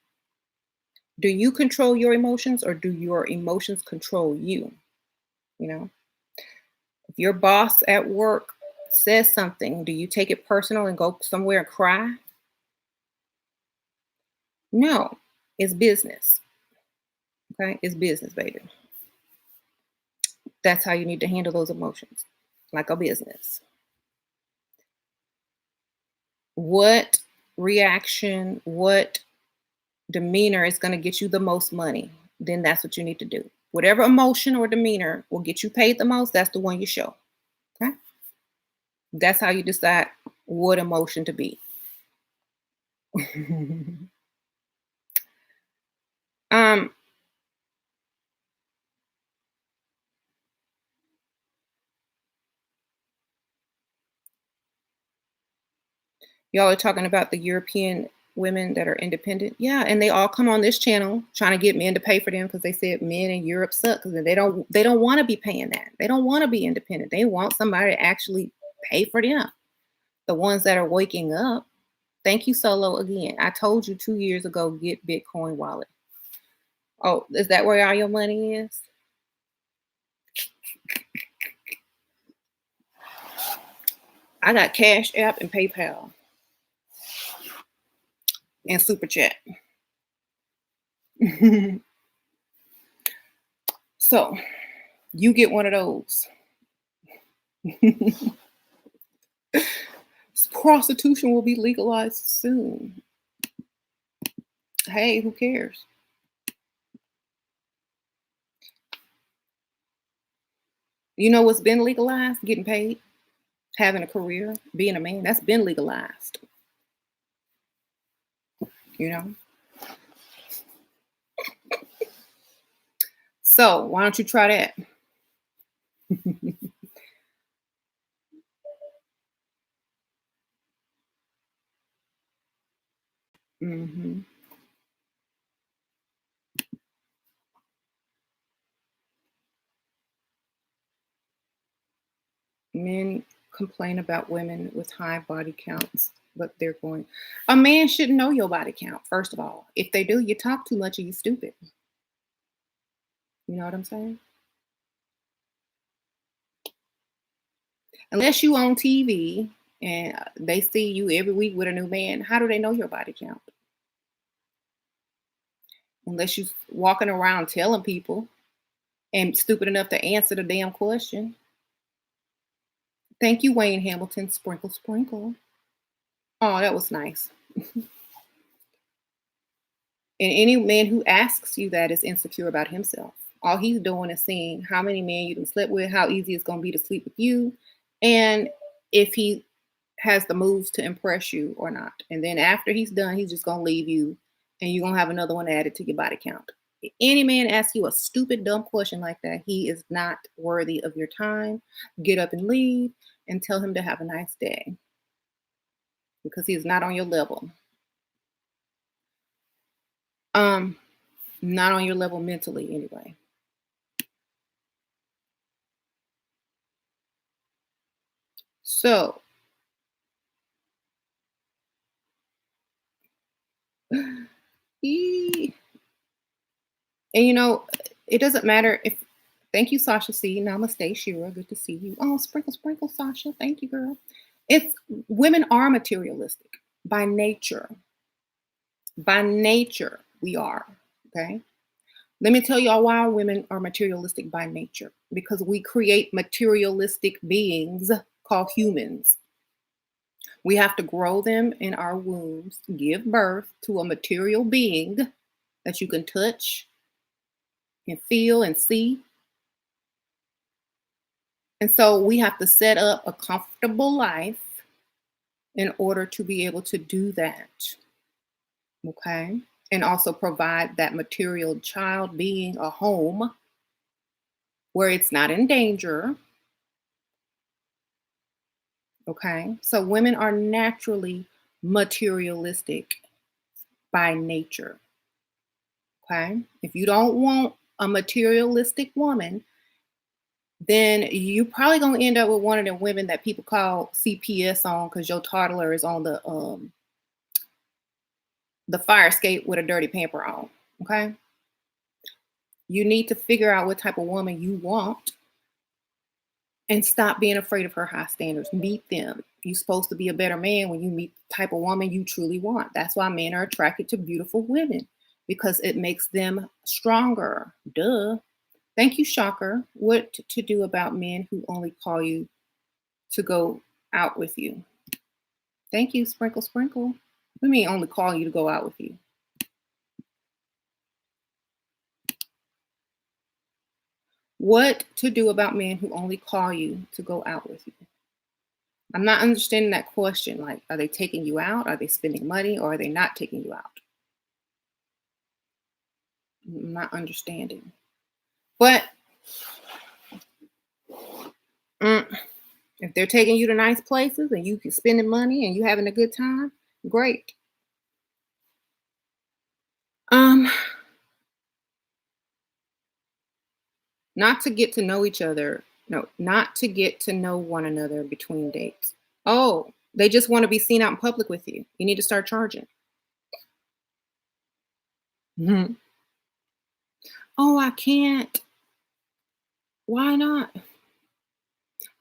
A: Do you control your emotions or do your emotions control you? If your boss at work says something, do you take it personal and go somewhere and cry? No, it's business. Okay, it's business, baby. That's how you need to handle those emotions, like a business. What reaction, what demeanor is going to get you the most money? Then that's what you need to do. Whatever emotion or demeanor will get you paid the most, that's the one you show. Okay. That's how you decide what emotion to be. um, Y'all are talking about the European women that are independent. Yeah, and they all come on this channel trying to get men to pay for them because they said men in Europe suck because they don't want to be paying that. They don't want to be independent. They want somebody to actually pay for them. The ones that are waking up. Thank you, Solo, again. I told you 2 years ago, get Bitcoin wallet. Oh, is that where all your money is? I got Cash App and PayPal and Super Chat. So you get one of those. Prostitution will be legalized soon. Hey, who cares? You know what's been legalized? Getting paid, having a career, being a man. That's been legalized. You know? So why don't you try that? hmm Men complain about women with high body counts, but they're going. A man shouldn't know your body count, first of all. If they do, you talk too much or you stupid. You know what I'm saying? Unless you on TV and they see you every week with a new man, how do they know your body count? Unless you walking around telling people and stupid enough to answer the damn question. Thank you, Wayne Hamilton. Sprinkle, sprinkle. Oh, that was nice. And any man who asks you that is insecure about himself. All he's doing is seeing how many men you can sleep with, how easy it's going to be to sleep with you, and if he has the moves to impress you or not. And then after he's done, he's just going to leave you and you're going to have another one added to your body count. Any man asks you a stupid, dumb question like that, he is not worthy of your time. Get up and leave and tell him to have a nice day because he is not on your level. Um, Not on your level mentally anyway. So, and it doesn't matter if. Thank you, Sasha C. Namaste, Shira. Good to see you. Oh, sprinkle, sprinkle, Sasha. Thank you, girl. It's women are materialistic by nature. By nature, we are. Okay. Let me tell y'all why women are materialistic by nature. Because we create materialistic beings called humans. We have to grow them in our wombs, give birth to a material being that you can touch and feel and see. And so we have to set up a comfortable life in order to be able to do that. Okay. And also provide that material child being a home where it's not in danger. Okay. So women are naturally materialistic by nature. Okay. If you don't want a materialistic woman, then you probably gonna end up with one of them women that people call CPS on because your toddler is on the fire escape with a dirty pamper on. Okay. You need to figure out what type of woman you want and stop being afraid of her high standards. Meet them. You're supposed to be a better man when you meet the type of woman you truly want. That's why men are attracted to beautiful women because it makes them stronger. Duh. Thank you, Shocker. What to do about men who only call you to go out with you? Thank you, Sprinkle Sprinkle. What do you mean only call you to go out with you? What to do about men who only call you to go out with you? I'm not understanding that question. Like, are they taking you out? Are they spending money? Or are they not taking you out? I'm not understanding. But mm, if they're taking you to nice places and you can spending money and you having a good time, great. Um, not to get to know each other. No, not to get to know one another between dates. Oh, they just want to be seen out in public with you. You need to start charging. Mhm. Oh, I can't. Why not?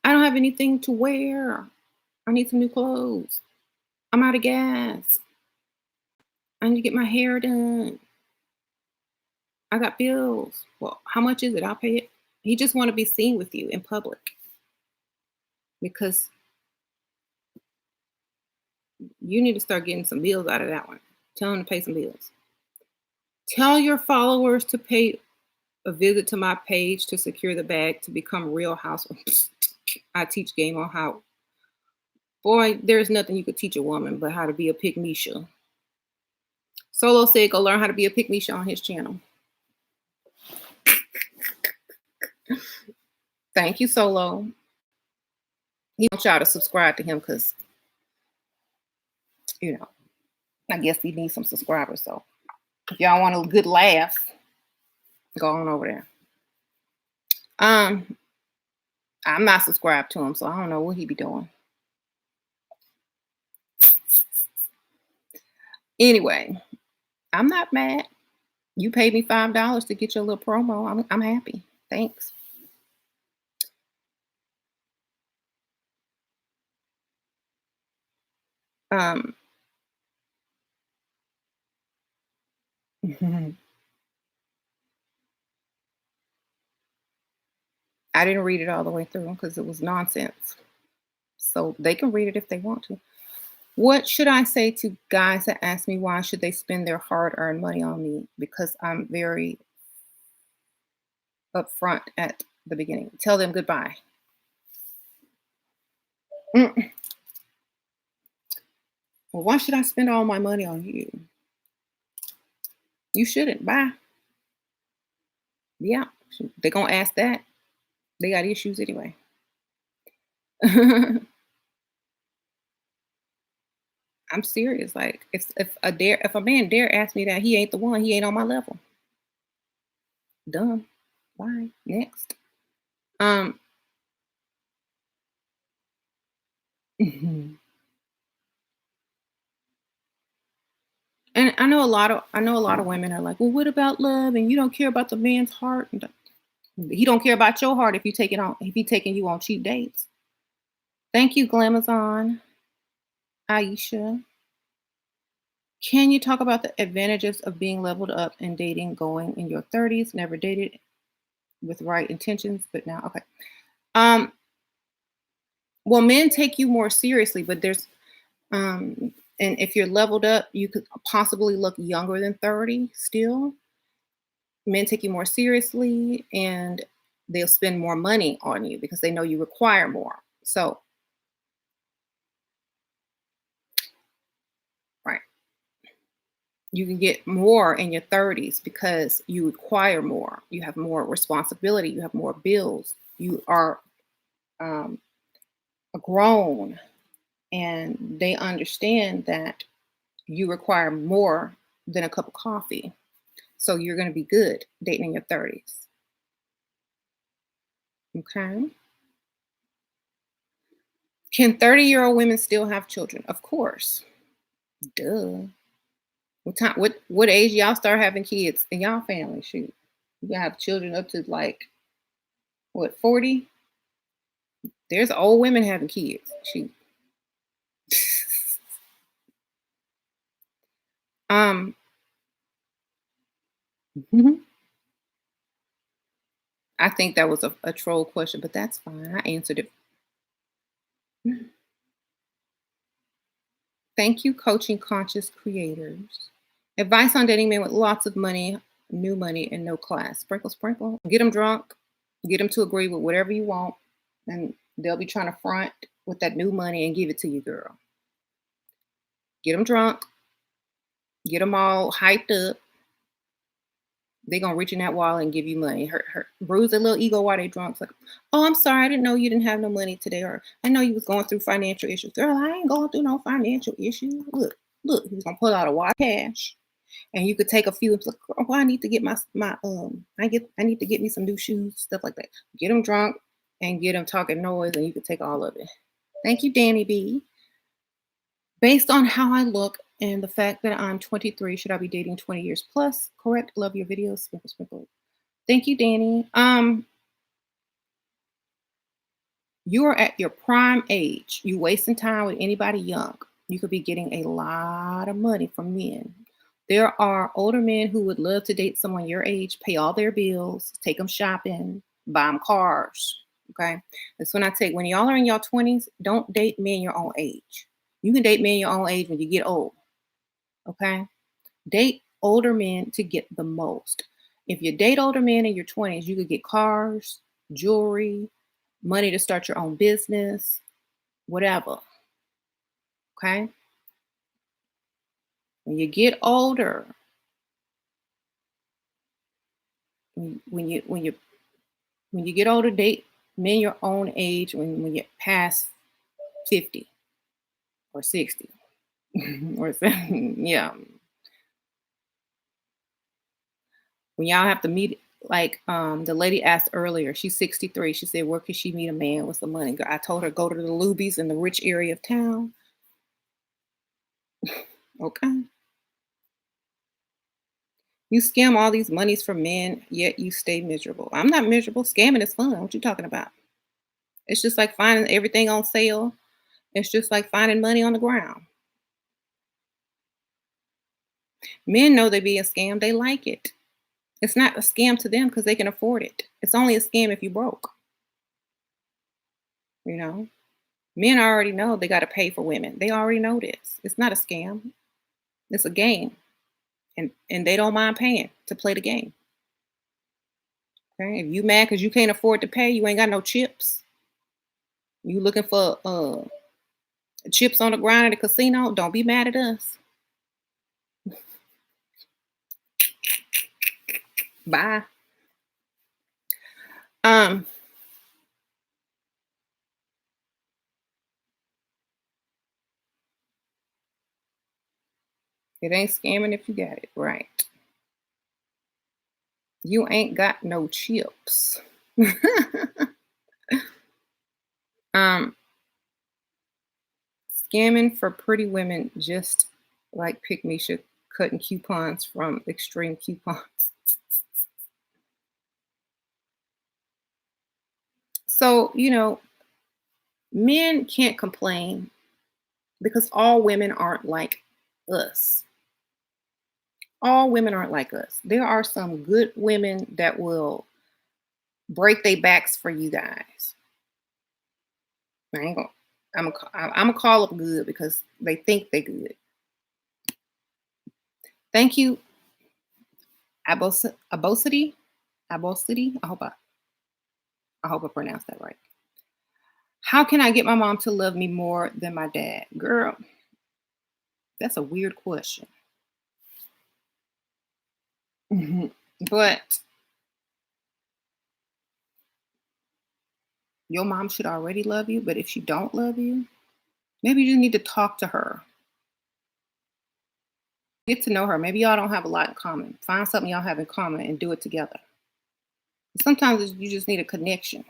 A: I don't have anything to wear. I need some new clothes. I'm out of gas. I need to get my hair done. I got bills. Well, how much is it? I'll pay it. He just want to be seen with you in public because you need to start getting some bills out of that one. Tell him to pay some bills. Tell your followers to pay a visit to my page to secure the bag to become real housewives. I teach game on how. Boy, there's nothing you could teach a woman but how to be a pygmisha. Solo said go learn how to be a pygmisha on his channel. Thank you, Solo. He wants y'all to subscribe to him because, you know, I guess he needs some subscribers. So if y'all want a good laugh, go on over there. Um, I'm not subscribed to him, so I don't know what he be doing. Anyway, I'm not mad. You paid me $5 to get your little promo. I'm happy. Thanks. Um, I didn't read it all the way through because it was nonsense. So they can read it if they want to. What should I say to guys that ask me why should they spend their hard-earned money on me? Because I'm very upfront at the beginning. Tell them goodbye. Mm. Well, why should I spend all my money on you? You shouldn't. Bye. Yeah, they're gonna ask that. They got issues anyway. I'm serious. Like if a man dare ask me that, he ain't the one. He ain't on my level. Done. Bye. Next. Um. And I know a lot of women are like, well, what about love? And you don't care about the man's heart. And he don't care about your heart if he taking you on cheap dates. Thank you, Glamazon, Aisha. Can you talk about the advantages of being leveled up and dating going in your 30s? Never dated with right intentions, but now okay. Um, well, men take you more seriously, but and if you're leveled up, you could possibly look younger than 30 still. Men take you more seriously and they'll spend more money on you because they know you require more. So, right, you can get more in your 30s because you require more. You have more responsibility, you have more bills, you are um, grown, and they understand that you require more than a cup of coffee. So, you're going to be good dating in your 30s. Okay. Can 30-year-old women still have children? Of course. Duh. What age y'all start having kids in y'all family? Shoot. You can have children up to like what, 40? There's old women having kids. Shoot. Um I think that was a troll question, but that's fine. I answered it. Thank you, coaching conscious creators. Advice on dating men with lots of money, new money, and no class. Sprinkle, sprinkle. Get them drunk. Get them to agree with whatever you want, and they'll be trying to front with that new money and give it to you, girl. Get them drunk. Get them all hyped up. They gonna reach in that wallet and give you money. Bruise their little ego while they drunk. It's like, oh, I'm sorry, I didn't know you didn't have no money today, or I know you was going through financial issues. Girl, I ain't going through no financial issue. Look, he's gonna pull out a wad of cash, and you could take a few. It's like, oh, I need to get I need to get me some new shoes, stuff like that. Get them drunk and get them talking noise, and you could take all of it. Thank you, Danny B. Based on how I look and the fact that I'm 23, should I be dating 20 years plus? Correct. Love your videos. Sprinkle, sprinkle. Thank you, Danny. You are at your prime age. You wasting time with anybody young. You could be getting a lot of money from men. There are older men who would love to date someone your age, pay all their bills, take them shopping, buy them cars. Okay. That's when y'all are in your 20s, don't date men your own age. You can date men your own age when you get old. Okay. Date older men to get the most. If you date older men in your 20s, you could get cars, jewelry, money to start your own business, whatever. Okay. When you get older, when you get older, date men your own age when you're past 50 or 60 or 70. Yeah. When y'all have to meet, like the lady asked earlier, she's 63. She said, where could she meet a man with some money? I told her, go to the Lubies in the rich area of town. Okay. You scam all these monies from men, yet you stay miserable. I'm not miserable. Scamming is fun. What you talking about? It's just like finding everything on sale. It's just like finding money on the ground. Men know they're being scammed. They like it. It's not a scam to them because they can afford it. It's only a scam if you broke. You know, men already know they got to pay for women. They already know this. It's not a scam. It's a game, and they don't mind paying to play the game. Okay, if you mad because you can't afford to pay, you ain't got no chips. You looking for chips on the ground at the casino? Don't be mad at us. Bye. Um, it ain't scamming if you got it right. You ain't got no chips. um, Scamming for pretty women, just like Pick Me should cutting coupons from extreme coupons. So, men can't complain because all women aren't like us. All women aren't like us. There are some good women that will break their backs for you guys. I ain't gonna, I'm gonna call them good because they think they're good. Thank you, Abosity. Abosity. I hope I pronounced that right. How can I get my mom to love me more than my dad? Girl, that's a weird question. But your mom should already love you. But if she don't love you, maybe you need to talk to her. Get to know her. Maybe y'all don't have a lot in common. Find something y'all have in common and do it together. Sometimes you just need a connection.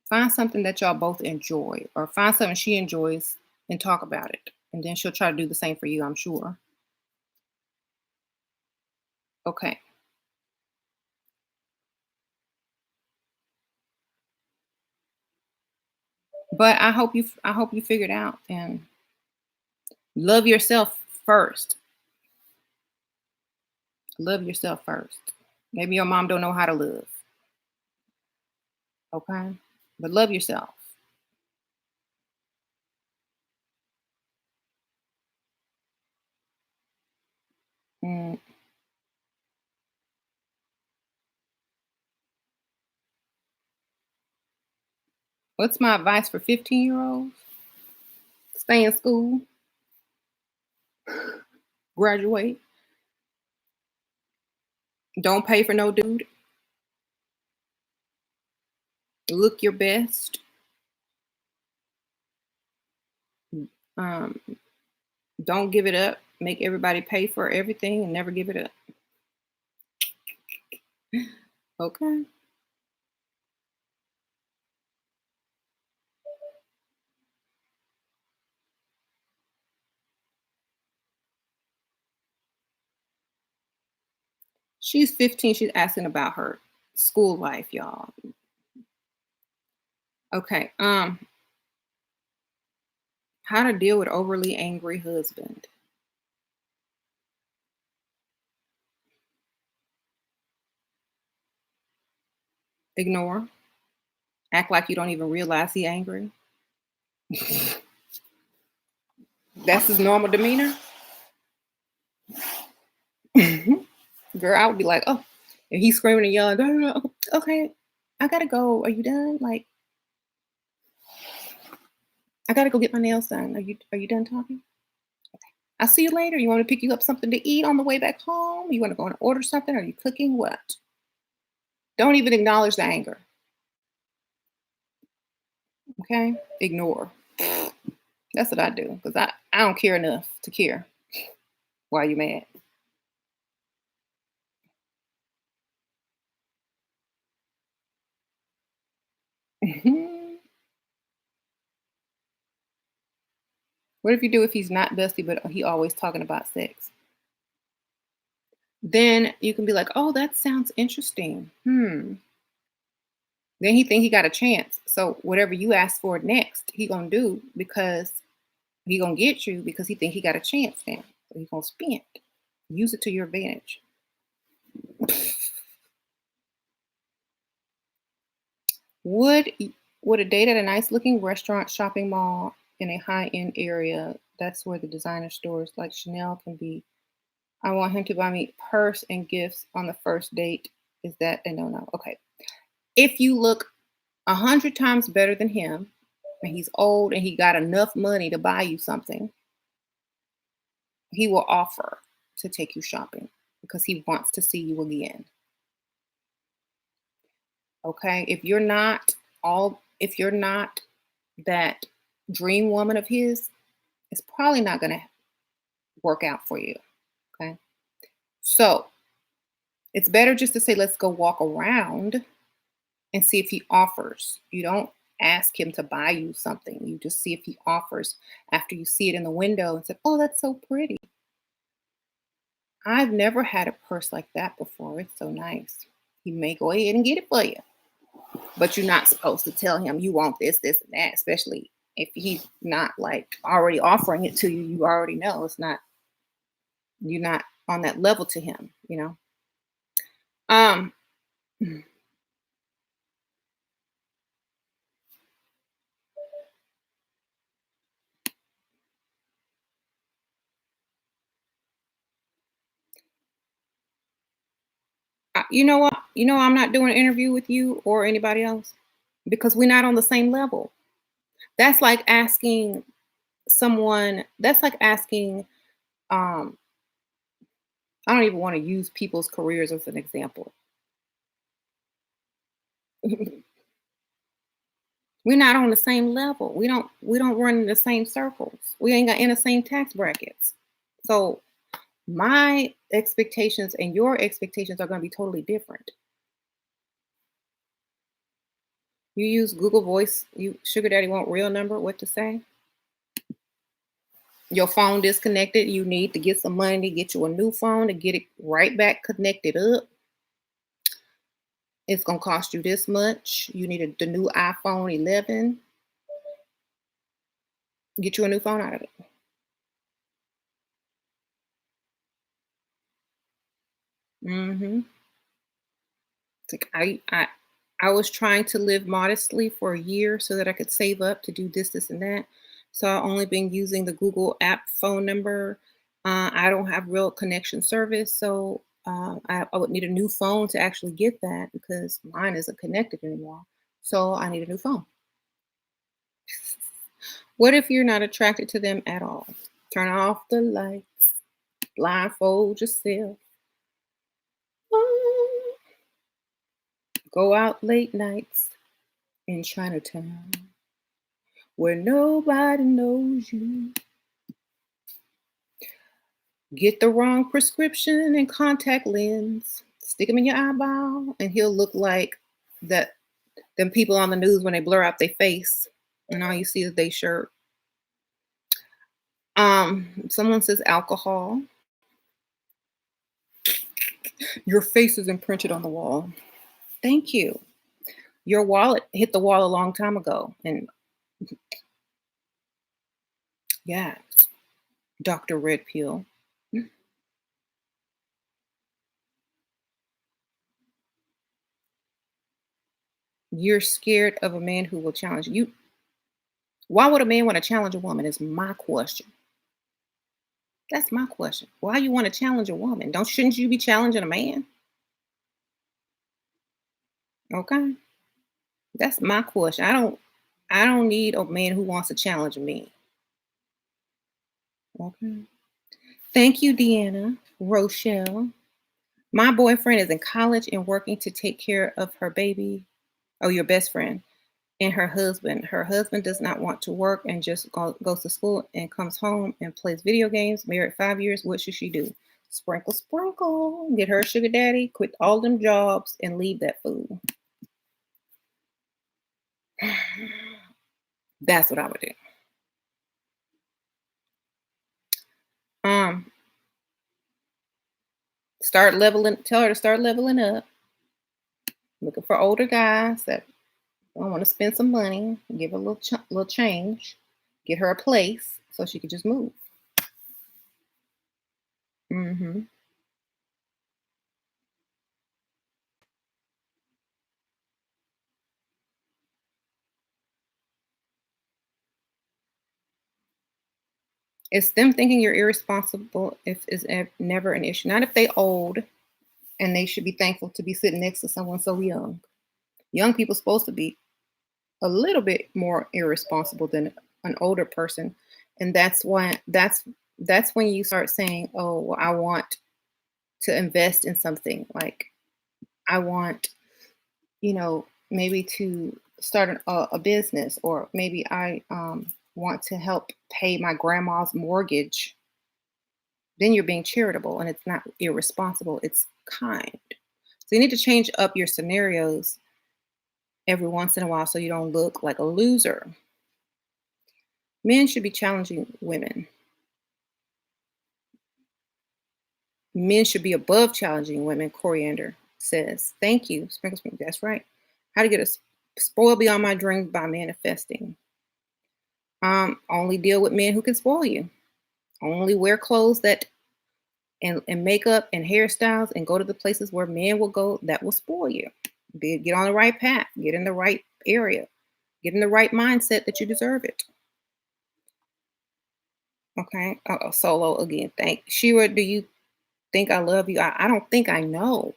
A: Find something that y'all both enjoy, or find something she enjoys and talk about it. And then she'll try to do the same for you, I'm sure. Okay. But I hope you figured out and love yourself first. Love yourself first. Maybe your mom don't know how to love. Okay, but love yourself. Mm, what's my advice for 15-year-olds? Stay in school, graduate. Don't pay for no dude. Look your best. Um, don't give it up. Make everybody pay for everything and never give it up. Okay. She's 15. She's asking about her school life, y'all. Okay. How to deal with overly angry husband. Ignore. Act like you don't even realize he angry. That's his normal demeanor. Girl, I would be like, oh, and he's screaming and yelling, "No, no, no, okay, I gotta go. Are you done? Like, I gotta go get my nails done. Are you done talking? I'll see you later. You want to pick you up something to eat on the way back home? You want to go and order something? Are you cooking? What? Don't even acknowledge the anger. Okay? Ignore. That's what I do because I don't care enough to care why you mad. What if you do if he's not dusty, but he always talking about sex? Then you can be like, oh, that sounds interesting. Then he think he got a chance. So whatever you ask for next, he gonna do because he gonna get you because he think he got a chance now. So he gonna spend. Use it to your advantage. Would would a date at a nice looking restaurant, shopping mall in a high end area? That's where the designer stores like Chanel can be. I want him to buy me purse and gifts on the first date. Is that a no no? Okay. If you look 100 times better than him, and he's old and he got enough money to buy you something, he will offer to take you shopping because he wants to see you again. Okay. If you're not that dream woman of his, it's probably not going to work out for you. Okay. So it's better just to say, let's go walk around and see if he offers. You don't ask him to buy you something. You just see if he offers after you see it in the window and say, oh, that's so pretty. I've never had a purse like that before. It's so nice. He may go ahead and get it for you, but you're not supposed to tell him you want this, this, and that, especially if he's not like already offering it to you. You already know it's not, you're not on that level to him, you know? Um, you know what? You know, I'm not doing an interview with you or anybody else because we're not on the same level. That's like asking that's like asking, um, I don't even want to use people's careers as an example. We're not on the same level. We don't run in the same circles. We ain't got in the same tax brackets. So my expectations and your expectations are going to be totally different. You use Google Voice, you sugar daddy want real number, what to say? Your phone disconnected, you need to get some money to get you a new phone to get it right back connected up. It's going to cost you this much. You need the new iPhone 11. Get you a new phone out of it. Mhm. Like I was trying to live modestly for a year so that I could save up to do this, and that. So I only been using the Google app phone number. I don't have real connection service, so I would need a new phone to actually get that because mine isn't connected anymore. So I need a new phone. What if you're not attracted to them at all? Turn off the lights, blindfold yourself. Oh, go out late nights in Chinatown where nobody knows you. Get the wrong prescription and contact lens. Stick them in your eyeball, and he'll look like that. Them people on the news when they blur out their face, and all you see is their shirt. Someone says alcohol. Your face is imprinted on the wall. Thank you. Your wallet hit the wall a long time ago, and yeah, Dr. Red Pill. You're scared of a man who will challenge you. Why would a man want to challenge a woman? Is my question. That's my question. Why you want to challenge a woman? Don't shouldn't you be challenging a man? Okay. That's my question. I don't need a man who wants to challenge me. Okay. Thank you, Deanna. Rochelle. My boyfriend is in college and working to take care of her baby. Oh, your best friend. And her husband. Her husband does not want to work and just goes to school and comes home and plays video games. Married 5 years. What should she do? Sprinkle, sprinkle. Get her a sugar daddy. Quit all them jobs and leave that fool. That's what I would do. Um, Start leveling. Tell her to start leveling up. Looking for older guys that don't want to spend some money. Give her a little change. Get her a place so she could just move. Hmm. It's them thinking you're irresponsible if is never an issue. Not if they old and they should be thankful to be sitting next to someone so young. Young people supposed to be a little bit more irresponsible than an older person, and that's when you start saying, "Oh, well, I want to invest in something. Like I want, maybe to start a business, or maybe I want to help pay my grandma's mortgage." Then you're being charitable, and it's not irresponsible. It's kind. So you need to change up your scenarios every once in a while so you don't look like a loser. Men should be challenging women. Men should be above challenging women, Coriander says. Thank you. Sprinkle, sprinkle. That's right. How to get a spoil beyond my dreams by manifesting. Only deal with men who can spoil you. Only wear clothes that and makeup and hairstyles and go to the places where men will go that will spoil you. Get on the right path. Get in the right area. Get in the right mindset that you deserve it. Okay. Solo again. Thank Shira. Do you think I love you? I don't think I know.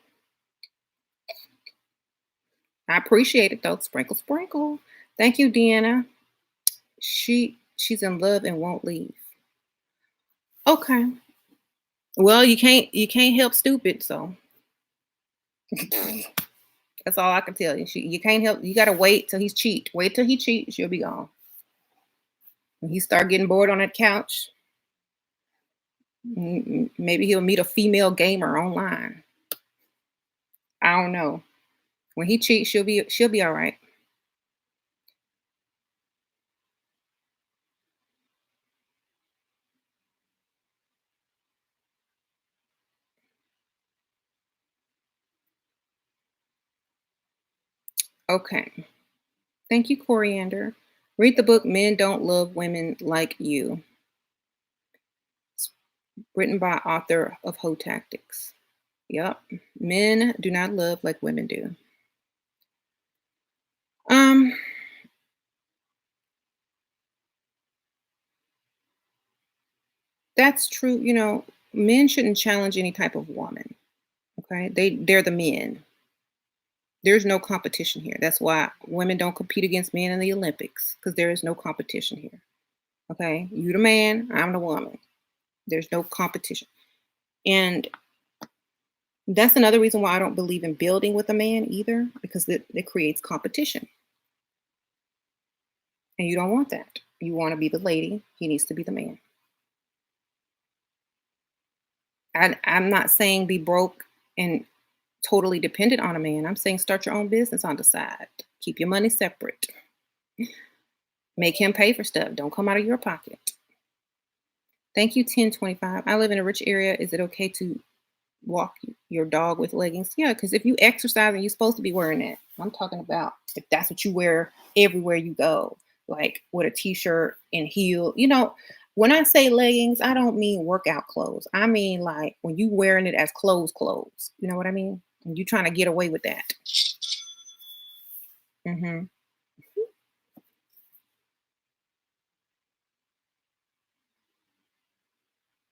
A: I appreciate it though. Sprinkle, sprinkle. Thank you, Deanna. She's in love and won't leave. Okay. Well, you can't help stupid, so that's all I can tell you. You can't help. You gotta wait till he's cheat. Wait till he cheats. She'll be gone. When he start getting bored on that couch, maybe he'll meet a female gamer online. I don't know. When he cheats, she'll be all right. Okay. Thank you, Coriander. Read the book Men Don't Love Women Like You. It's written by author of Hoe Tactics. Yep. Men do not love like women do. Um, that's true. Men shouldn't challenge any type of woman. Okay, they're the men. There's no competition here. That's why women don't compete against men in the Olympics because there is no competition here. Okay, you the man, I'm the woman. There's no competition, and that's another reason why I don't believe in building with a man either, because it creates competition, and you don't want that. You want to be the lady. He needs to be the man. I'm not saying be broke and totally dependent on a man. I'm saying start your own business on the side. Keep your money separate. Make him pay for stuff. Don't come out of your pocket. Thank you, 1025. I live in a rich area. Is it okay to walk your dog with leggings? Yeah, because if you exercise and you're supposed to be wearing that. I'm talking about if that's what you wear everywhere you go, like with a t-shirt and heel. When I say leggings, I don't mean workout clothes. I mean like when you wearing it as clothes. You know what I mean? And you trying to get away with that. Hmm.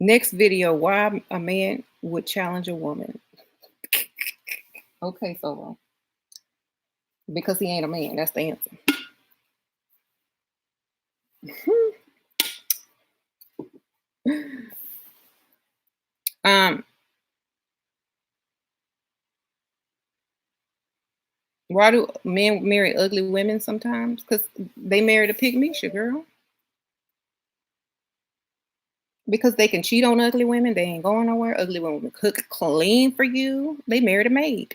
A: Next video, why a man would challenge a woman. Okay, Solo. Because he ain't a man. That's the answer. um, why do men marry ugly women sometimes? Because they married a pygmisha girl. Because they can cheat on ugly women. They ain't going nowhere. Ugly women cook clean for you. They married a maid.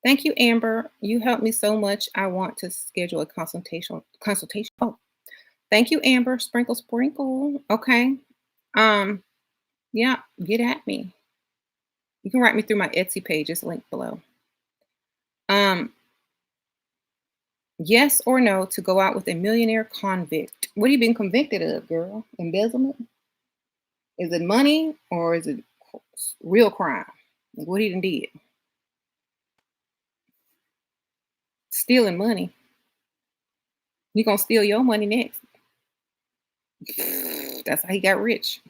A: Thank you, Amber. You helped me so much. I want to schedule a consultation. Oh, thank you, Amber. Sprinkle, sprinkle. Okay. Um, yeah, get at me. You can write me through my Etsy page. It's linked below. Um, yes or no to go out with a millionaire convict. What have you been convicted of, girl? Embezzlement? Is it money or is it real crime? Like what he done did? Stealing money. He gonna steal your money next. That's how he got rich.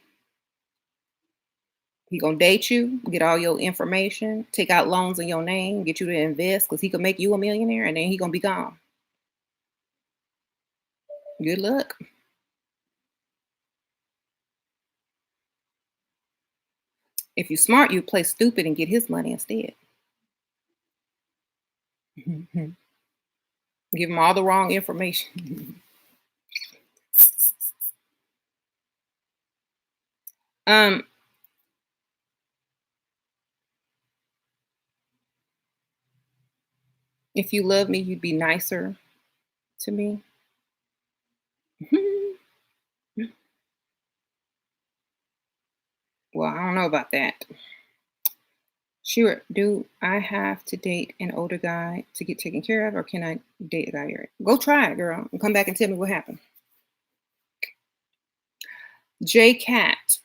A: He gonna date you, get all your information, take out loans in your name, get you to invest because he could make you a millionaire, and then he gonna be gone. Good luck. If you smart, you play stupid and get his money instead. Give him all the wrong information. um, if you love me, you'd be nicer to me. Well, I don't know about that. Sure. Do I have to date an older guy to get taken care of, or can I date a guy your age? Go try it, girl, and come back and tell me what happened. J Cat,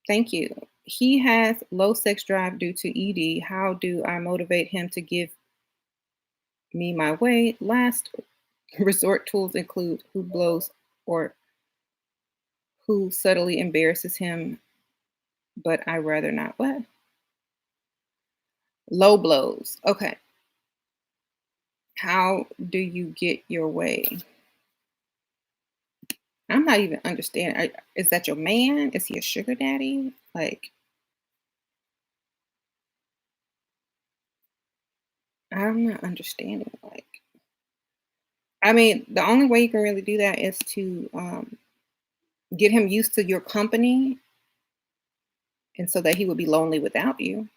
A: thank you. He has low sex drive due to ED. How do I motivate him to give me my way? Last resort tools include who blows or who subtly embarrasses him, but I rather not. What? Low blows. Okay. How do you get your way? I'm not even understanding. Is that your man? Is he a sugar daddy? Like, I'm not understanding. Like, I mean, the only way you can really do that is to get him used to your company, and so that he would be lonely without you.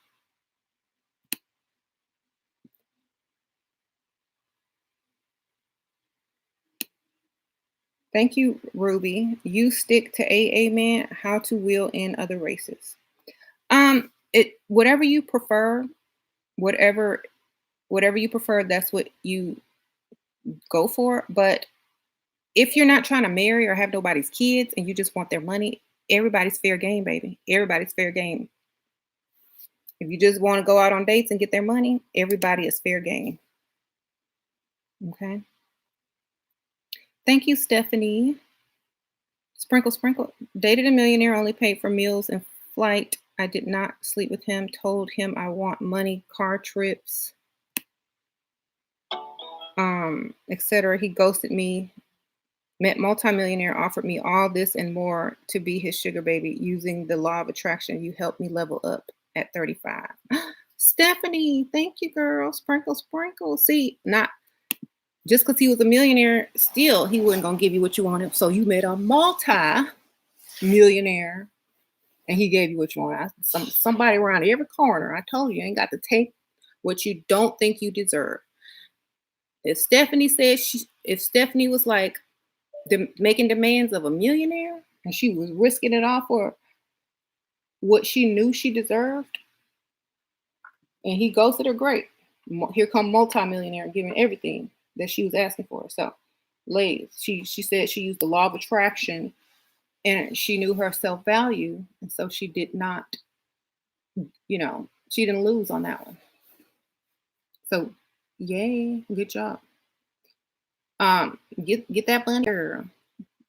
A: Thank you, Ruby. You stick to AA man. How to wheel in other races. It whatever you prefer, whatever whatever you prefer, that's what you go for. But if you're not trying to marry or have nobody's kids and you just want their money, everybody's fair game, baby. Everybody's fair game. If you just want to go out on dates and get their money, everybody is fair game. Okay. Thank you, Stephanie. Sprinkle, sprinkle. Dated a millionaire, only paid for meals and flight. I did not sleep with him. Told him I want money, car trips, etc. He ghosted me. Met multimillionaire, offered me all this and more to be his sugar baby. Using the law of attraction, you helped me level up at 35. Stephanie, thank you, girl. Sprinkle, sprinkle. See, not just because he was a millionaire, still he wasn't gonna give you what you wanted. So you met a multi-millionaire, and he gave you what you want. Somebody around every corner. I told you, you ain't got to take what you don't think you deserve. If Stephanie said if Stephanie was like making demands of a millionaire, and she was risking it all for what she knew she deserved, and he ghosted her, great. Here come multimillionaire giving everything that she was asking for. So, ladies, she said she used the law of attraction, and she knew her self value, and so she did not, she didn't lose on that one. So, yay, good job. Get that money, girl.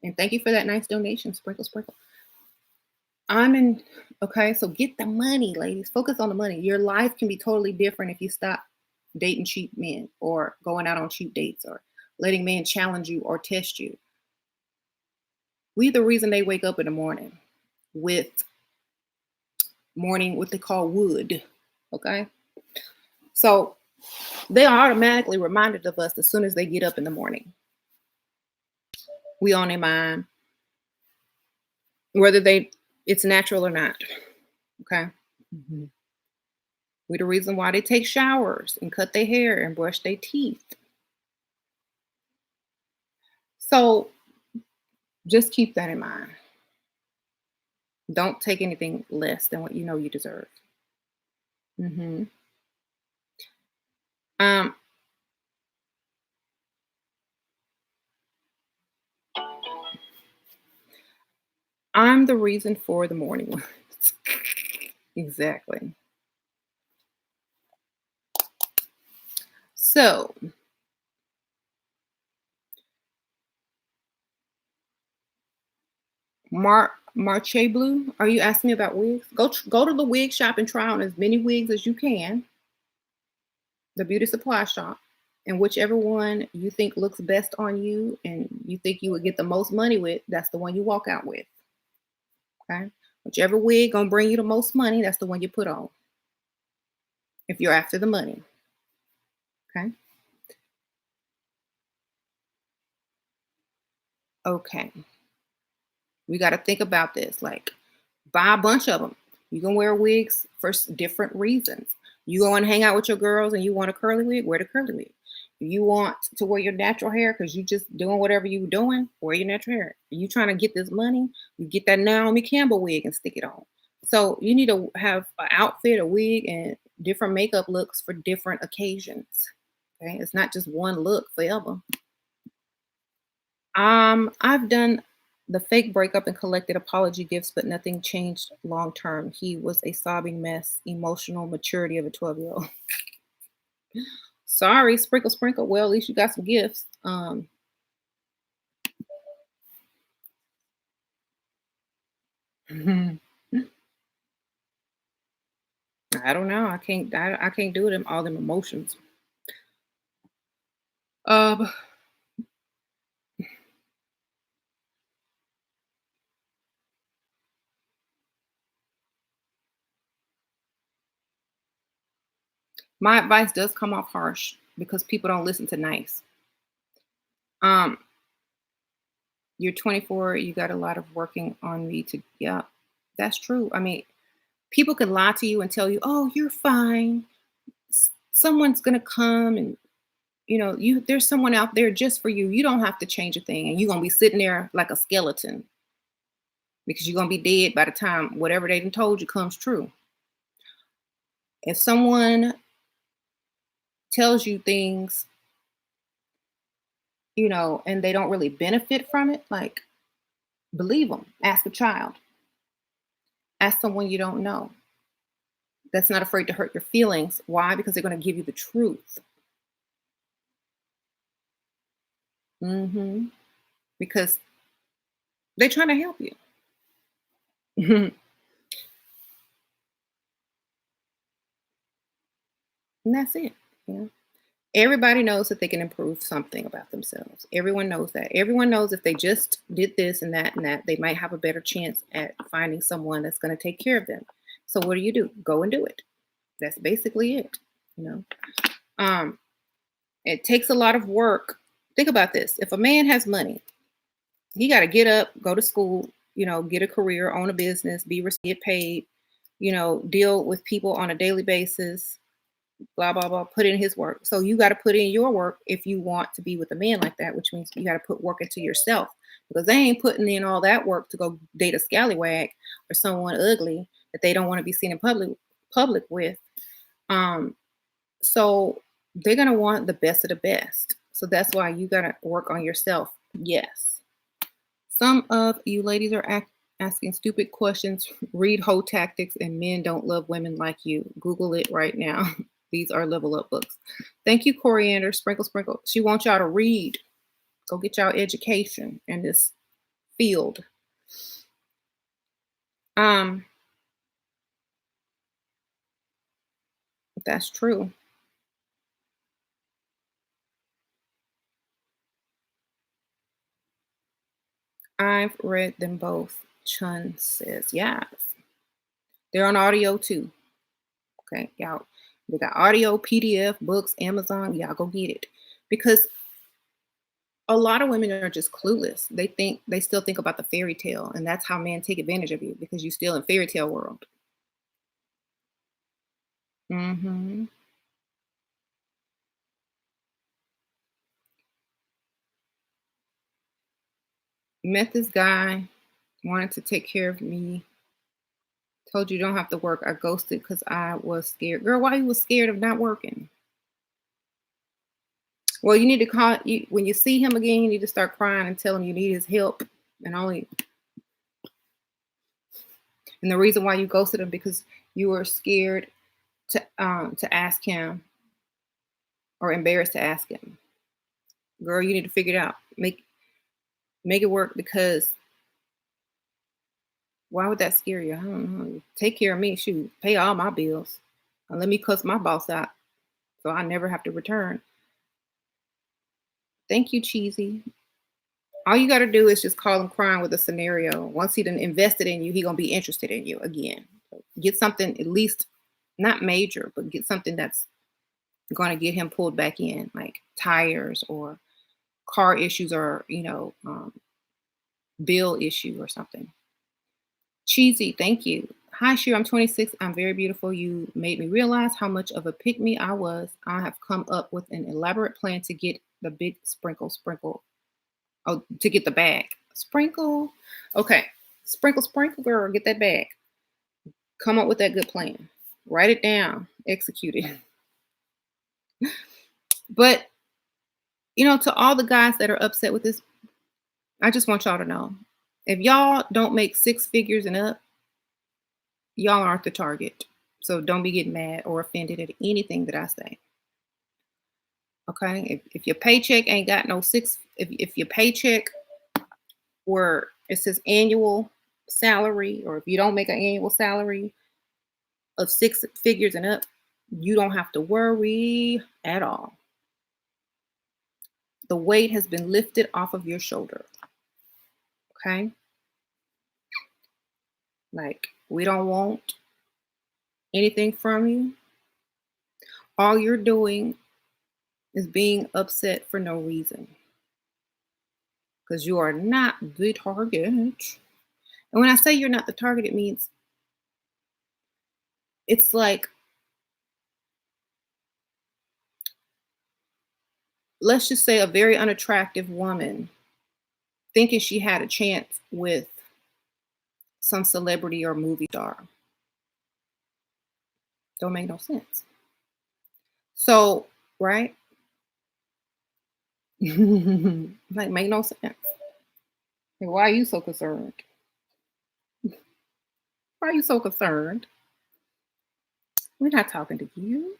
A: And thank you for that nice donation. Sprinkle, sprinkle. Okay, so get the money, ladies. Focus on the money. Your life can be totally different if you stop dating cheap men or going out on cheap dates or letting men challenge you or test you. We the reason they wake up in the morning with what they call wood. Okay. So they are automatically reminded of us as soon as they get up in the morning. We on their mind, whether it's natural or not. Okay. We the reason why they take showers and cut their hair and brush their teeth. So just keep that in mind. Don't take anything less than what you know you deserve. hmm Um, I'm the reason for the morning ones. Exactly. So, Marche Blue, are you asking me about wigs? Go to the wig shop and try on as many wigs as you can. The beauty supply shop, and whichever one you think looks best on you and you think you would get the most money with, that's the one you walk out with. Okay. Whichever wig gonna bring you the most money, that's the one you put on. If you're after the money. Okay. Okay. We got to think about this. Like, buy a bunch of them. You can wear wigs for different reasons. You go and hang out with your girls and you want a curly wig, wear the curly wig. If you want to wear your natural hair because you just doing whatever you doing, wear your natural hair. You trying to get this money, you get that Naomi Campbell wig and stick it on. So you need to have an outfit, a wig, and different makeup looks for different occasions. Okay, it's not just one look forever. I've done the fake breakup and collected apology gifts, but nothing changed long term. He was a sobbing mess, emotional maturity of a 12-year-old. Sorry, sprinkle, sprinkle. Well, at least you got some gifts. I don't know. I can't do them all them emotions. Um, my advice does come off harsh because people don't listen to nice. Um, you're 24. You got a lot of working on me to. Yeah, that's true. I mean, people can lie to you and tell you, "Oh, you're fine. Someone's gonna come and there's someone out there just for you. You don't have to change a thing, and you're gonna be sitting there like a skeleton because you're gonna be dead by the time whatever they done told you comes true. If someone tells you things, and they don't really benefit from it, like believe them. Ask a child. Ask someone you don't know. That's not afraid to hurt your feelings. Why? Because they're gonna give you the truth. hmm because they're trying to help you. And that's it. You know? Everybody knows that they can improve something about themselves. Everyone knows that. Everyone knows if they just did this and that, they might have a better chance at finding someone that's going to take care of them. So what do? Go and do it. That's basically it. You know, um, it takes a lot of work. Think about this: if a man has money, he got to get up, go to school, get a career, own a business, get paid, deal with people on a daily basis, blah blah blah, put in his work. So you got to put in your work if you want to be with a man like that, which means you got to put work into yourself, because they ain't putting in all that work to go date a scallywag or someone ugly that they don't want to be seen in public with. Um so they're going to want the best of the best, so that's why you got to work on yourself. Yes, some of you ladies are asking stupid questions. Read Hoe Tactics and Men Don't Love Women Like You. Google it right now. These are level up books. Thank you, Coriander. Sprinkle, sprinkle. She wants y'all to read. Go get y'all education in this field. Um, that's true. I've read them both. Chun says, yes. They're on audio too. Okay, y'all. We got audio, PDF, books, Amazon. Y'all go get it. Because a lot of women are just clueless. They still think about the fairy tale, and that's how men take advantage of you, because you're still in fairy tale world. Hmm. Met this guy, wanted to take care of me. Told you don't have to work. I ghosted because I was scared. Girl, why you was scared of not working? Well, you need to call you when you see him again. You need to start crying and tell him you need his help, and only and the reason why you ghosted him because you were scared to ask him, or embarrassed to ask him. Girl, you need to figure it out. Make it work, because why would that scare you? I don't know. Take care of me. Shoot, pay all my bills. And let me cuss my boss out so I never have to return. Thank you, Cheesy. All you got to do is just call him crying with a scenario. Once he done invested in you, he gonna be interested in you again. Get something, at least not major, but get something that's gonna get him pulled back in, like tires or car issues, or bill issue or something. Cheesy, thank you. Hi, Shu. I'm 26. I'm very beautiful. You made me realize how much of a pick me I was. I have come up with an elaborate plan to get the big sprinkle. Oh, to get the bag. Sprinkle. Okay. Sprinkle, sprinkle, girl. Get that bag. Come up with that good plan. Write it down. Execute it. But, to all the guys that are upset with this, I just want y'all to know, if y'all don't make six figures and up, y'all aren't the target. So don't be getting mad or offended at anything that I say. Okay. If your paycheck ain't got no six, if your paycheck where it says annual salary, or if you don't make an annual salary of six figures and up, you don't have to worry at all. The weight has been lifted off of your shoulder. Okay. Like, we don't want anything from you. All you're doing is being upset for no reason, because you are not the target. And when I say you're not the target, it means it's like, let's just say a very unattractive woman thinking she had a chance with some celebrity or movie star. Don't make no sense. So, right? Like, make no sense. Like, why are you so concerned? Why are you so concerned? We're not talking to you.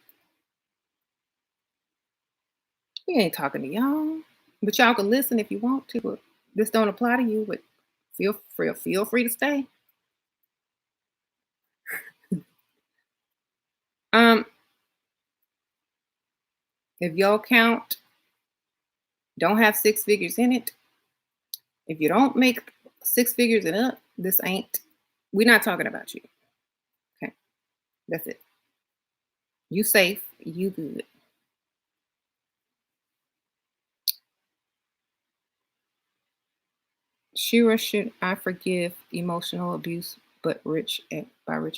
A: We ain't talking to y'all. But y'all can listen if you want to. This don't apply to you, but feel free to stay. Um, if your account don't have six figures in it, if you don't make six figures and up, this ain't. We're not talking about you. Okay, that's it. You safe. You good. Shira, should I forgive emotional abuse, but by rich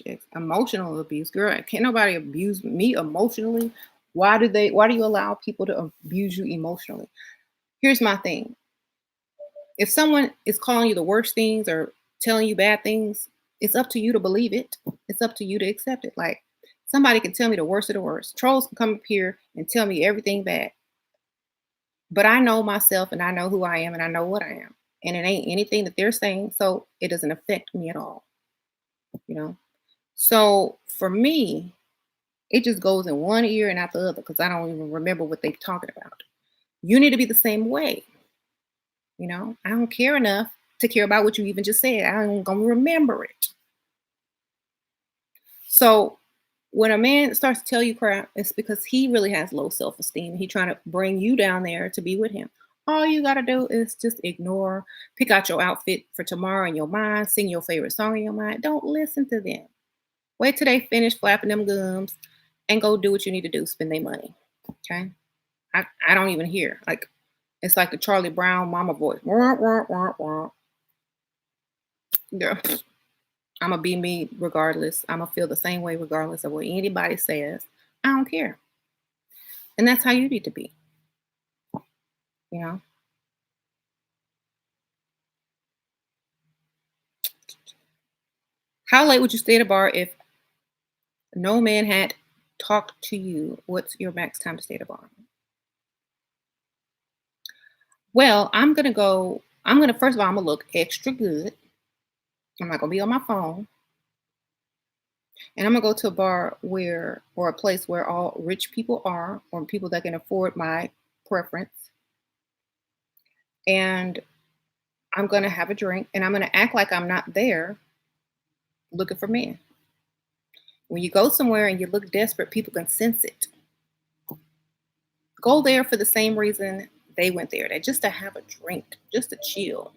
A: ex? Emotional abuse, girl. Can't nobody abuse me emotionally. Why do they? Why do you allow people to abuse you emotionally? Here's my thing: if someone is calling you the worst things or telling you bad things, it's up to you to believe it. It's up to you to accept it. Like somebody can tell me the worst of the worst. Trolls can come up here and tell me everything bad. But I know myself and I know who I am and I know what I am. And it ain't anything that they're saying, so it doesn't affect me at all, you know? So for me, it just goes in one ear and out the other because I don't even remember what they're talking about. You need to be the same way, you know? I don't care enough to care about what you even just said. I ain't gonna remember it. So when a man starts to tell you crap, it's because he really has low self-esteem. He trying to bring you down there to be with him. All you gotta do is just ignore, pick out your outfit for tomorrow in your mind, sing your favorite song in your mind. Don't listen to them. Wait till they finish flapping them gums and go do what you need to do, spend their money. Okay. I don't even hear. Like it's like the Charlie Brown mama voice. Wah, wah, wah, wah. Girl, I'm gonna be me regardless. I'm gonna feel the same way regardless of what anybody says. I don't care. And that's how you need to be, you know? How late would you stay at a bar if no man had talked to you? What's your max time to stay at a bar? Well, I'm gonna first of all, I'm gonna look extra good. I'm not gonna be on my phone. And I'm gonna go to a bar where or a place where all rich people are or people that can afford my preference. And I'm gonna have a drink and I'm gonna act like I'm not there looking for men. When you go somewhere and you look desperate, people can sense it. Go there for the same reason they went there. That just to have a drink, just to chill.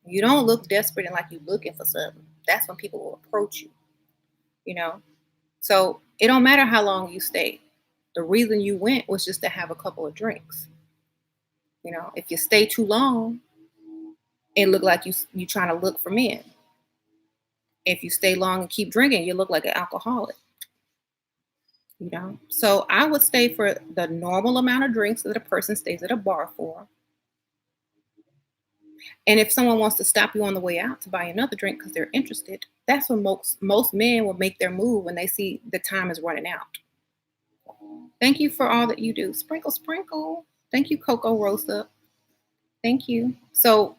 A: You don't look desperate and like you looking for something. That's when people will approach you, you know? So it don't matter how long you stay. The reason you went was just to have a couple of drinks. You know, if you stay too long, it look like you trying to look for men. If you stay long and keep drinking, you look like an alcoholic. You know, so I would stay for the normal amount of drinks that a person stays at a bar for. And if someone wants to stop you on the way out to buy another drink because they're interested, that's when most men will make their move when they see the time is running out. Thank you for all that you do. Sprinkle, sprinkle. Thank you, Coco Rosa. Thank you. So,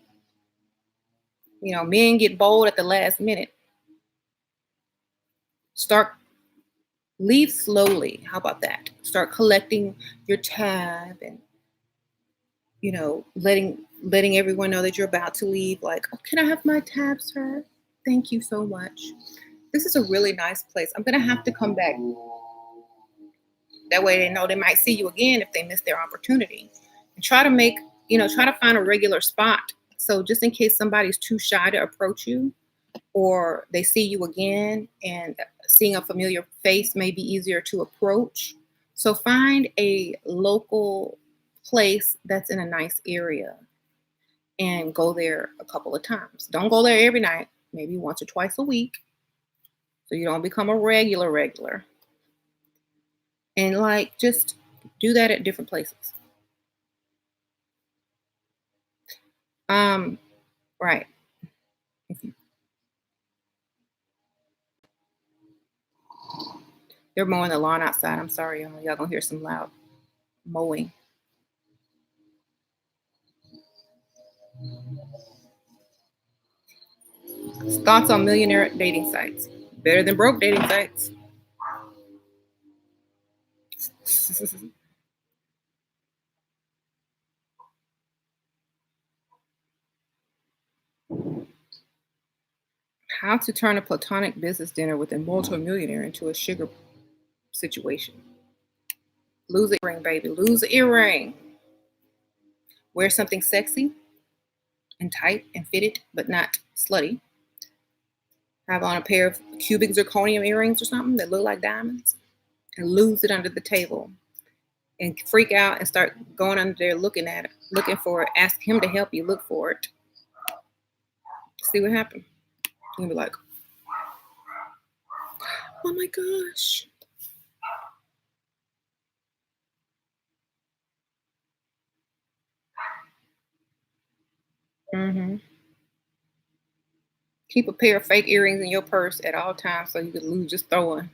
A: men get bold at the last minute. Start Leave slowly. How about that? Start collecting your tab and letting everyone know that you're about to leave. Like, oh, can I have my tab, sir? Thank you so much. This is a really nice place. I'm gonna have to come back. That way they know they might see you again if they miss their opportunity. And try to find a regular spot. So just in case somebody's too shy to approach you or they see you again and seeing a familiar face may be easier to approach. So find a local place that's in a nice area and go there a couple of times. Don't go there every night, maybe once or twice a week so you don't become a regular. And like just do that at different places. Um, right. If you, they're mowing the lawn outside. I'm sorry, y'all gonna hear some loud mowing. Thoughts on millionaire dating sites? Better than broke dating sites. How to turn a platonic business dinner with a multimillionaire into a sugar situation. Lose an earring, baby. Lose an earring. Wear something sexy and tight and fitted, but not slutty. Have on a pair of cubic zirconium earrings or something that look like diamonds, and lose it under the table and freak out and start going under there looking at it, looking for it. Ask him to help you look for it. See what happens. You'll be like, oh my gosh. Hmm. Keep a pair of fake earrings in your purse at all times so you can lose. Just throw one.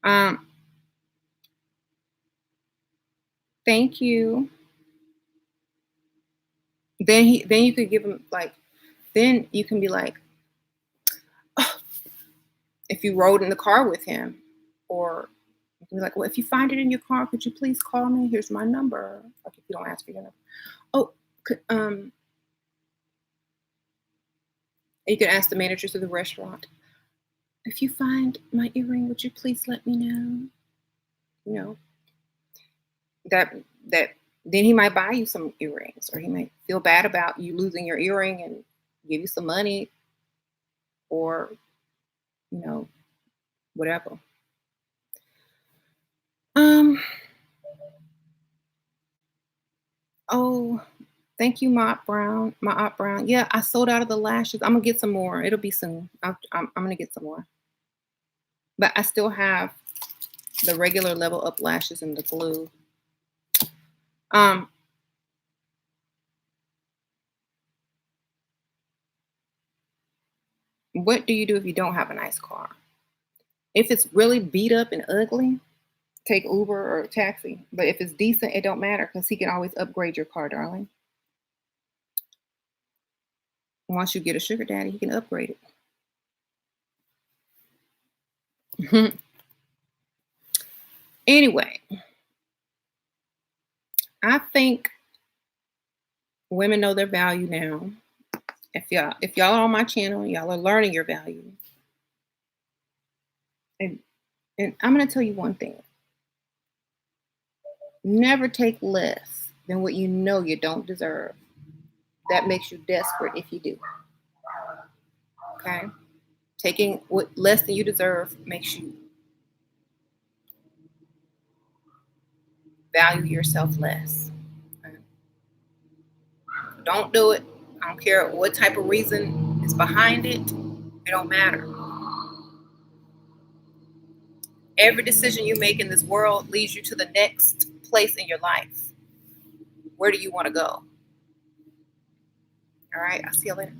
A: Um, thank you. Then you could give him like, then you can be like, oh, if you rode in the car with him, or you can be like, well, if you find it in your car, could you please call me? Here's my number. Like if you don't ask for your number. Oh, you can ask the managers of the restaurant, if you find my earring, would you please let me know? You know, that that then he might buy you some earrings, or he might feel bad about you losing your earring and give you some money, or you know, whatever. Um, oh, thank you, Mop Brown. Yeah, I sold out of the lashes. I'm gonna get some more. It'll be soon. I'm gonna get some more, but I still have the regular level up lashes and the glue. Um, what do you do if you don't have a nice car? If it's really beat up and ugly, take Uber or taxi. But if it's decent, it don't matter because he can always upgrade your car, darling. Once you get a sugar daddy, he can upgrade it. Anyway, I think women know their value now. If y'all are on my channel, y'all are learning your value. And and I'm gonna tell you one thing. Never take less than what you know you don't deserve. That makes you desperate if you do. Okay? Taking what less than you deserve makes you value yourself less. Okay? Don't do it. I don't care what type of reason is behind it. It don't matter. Every decision you make in this world leads you to the next place in your life. Where do you want to go? All right. I'll see you later.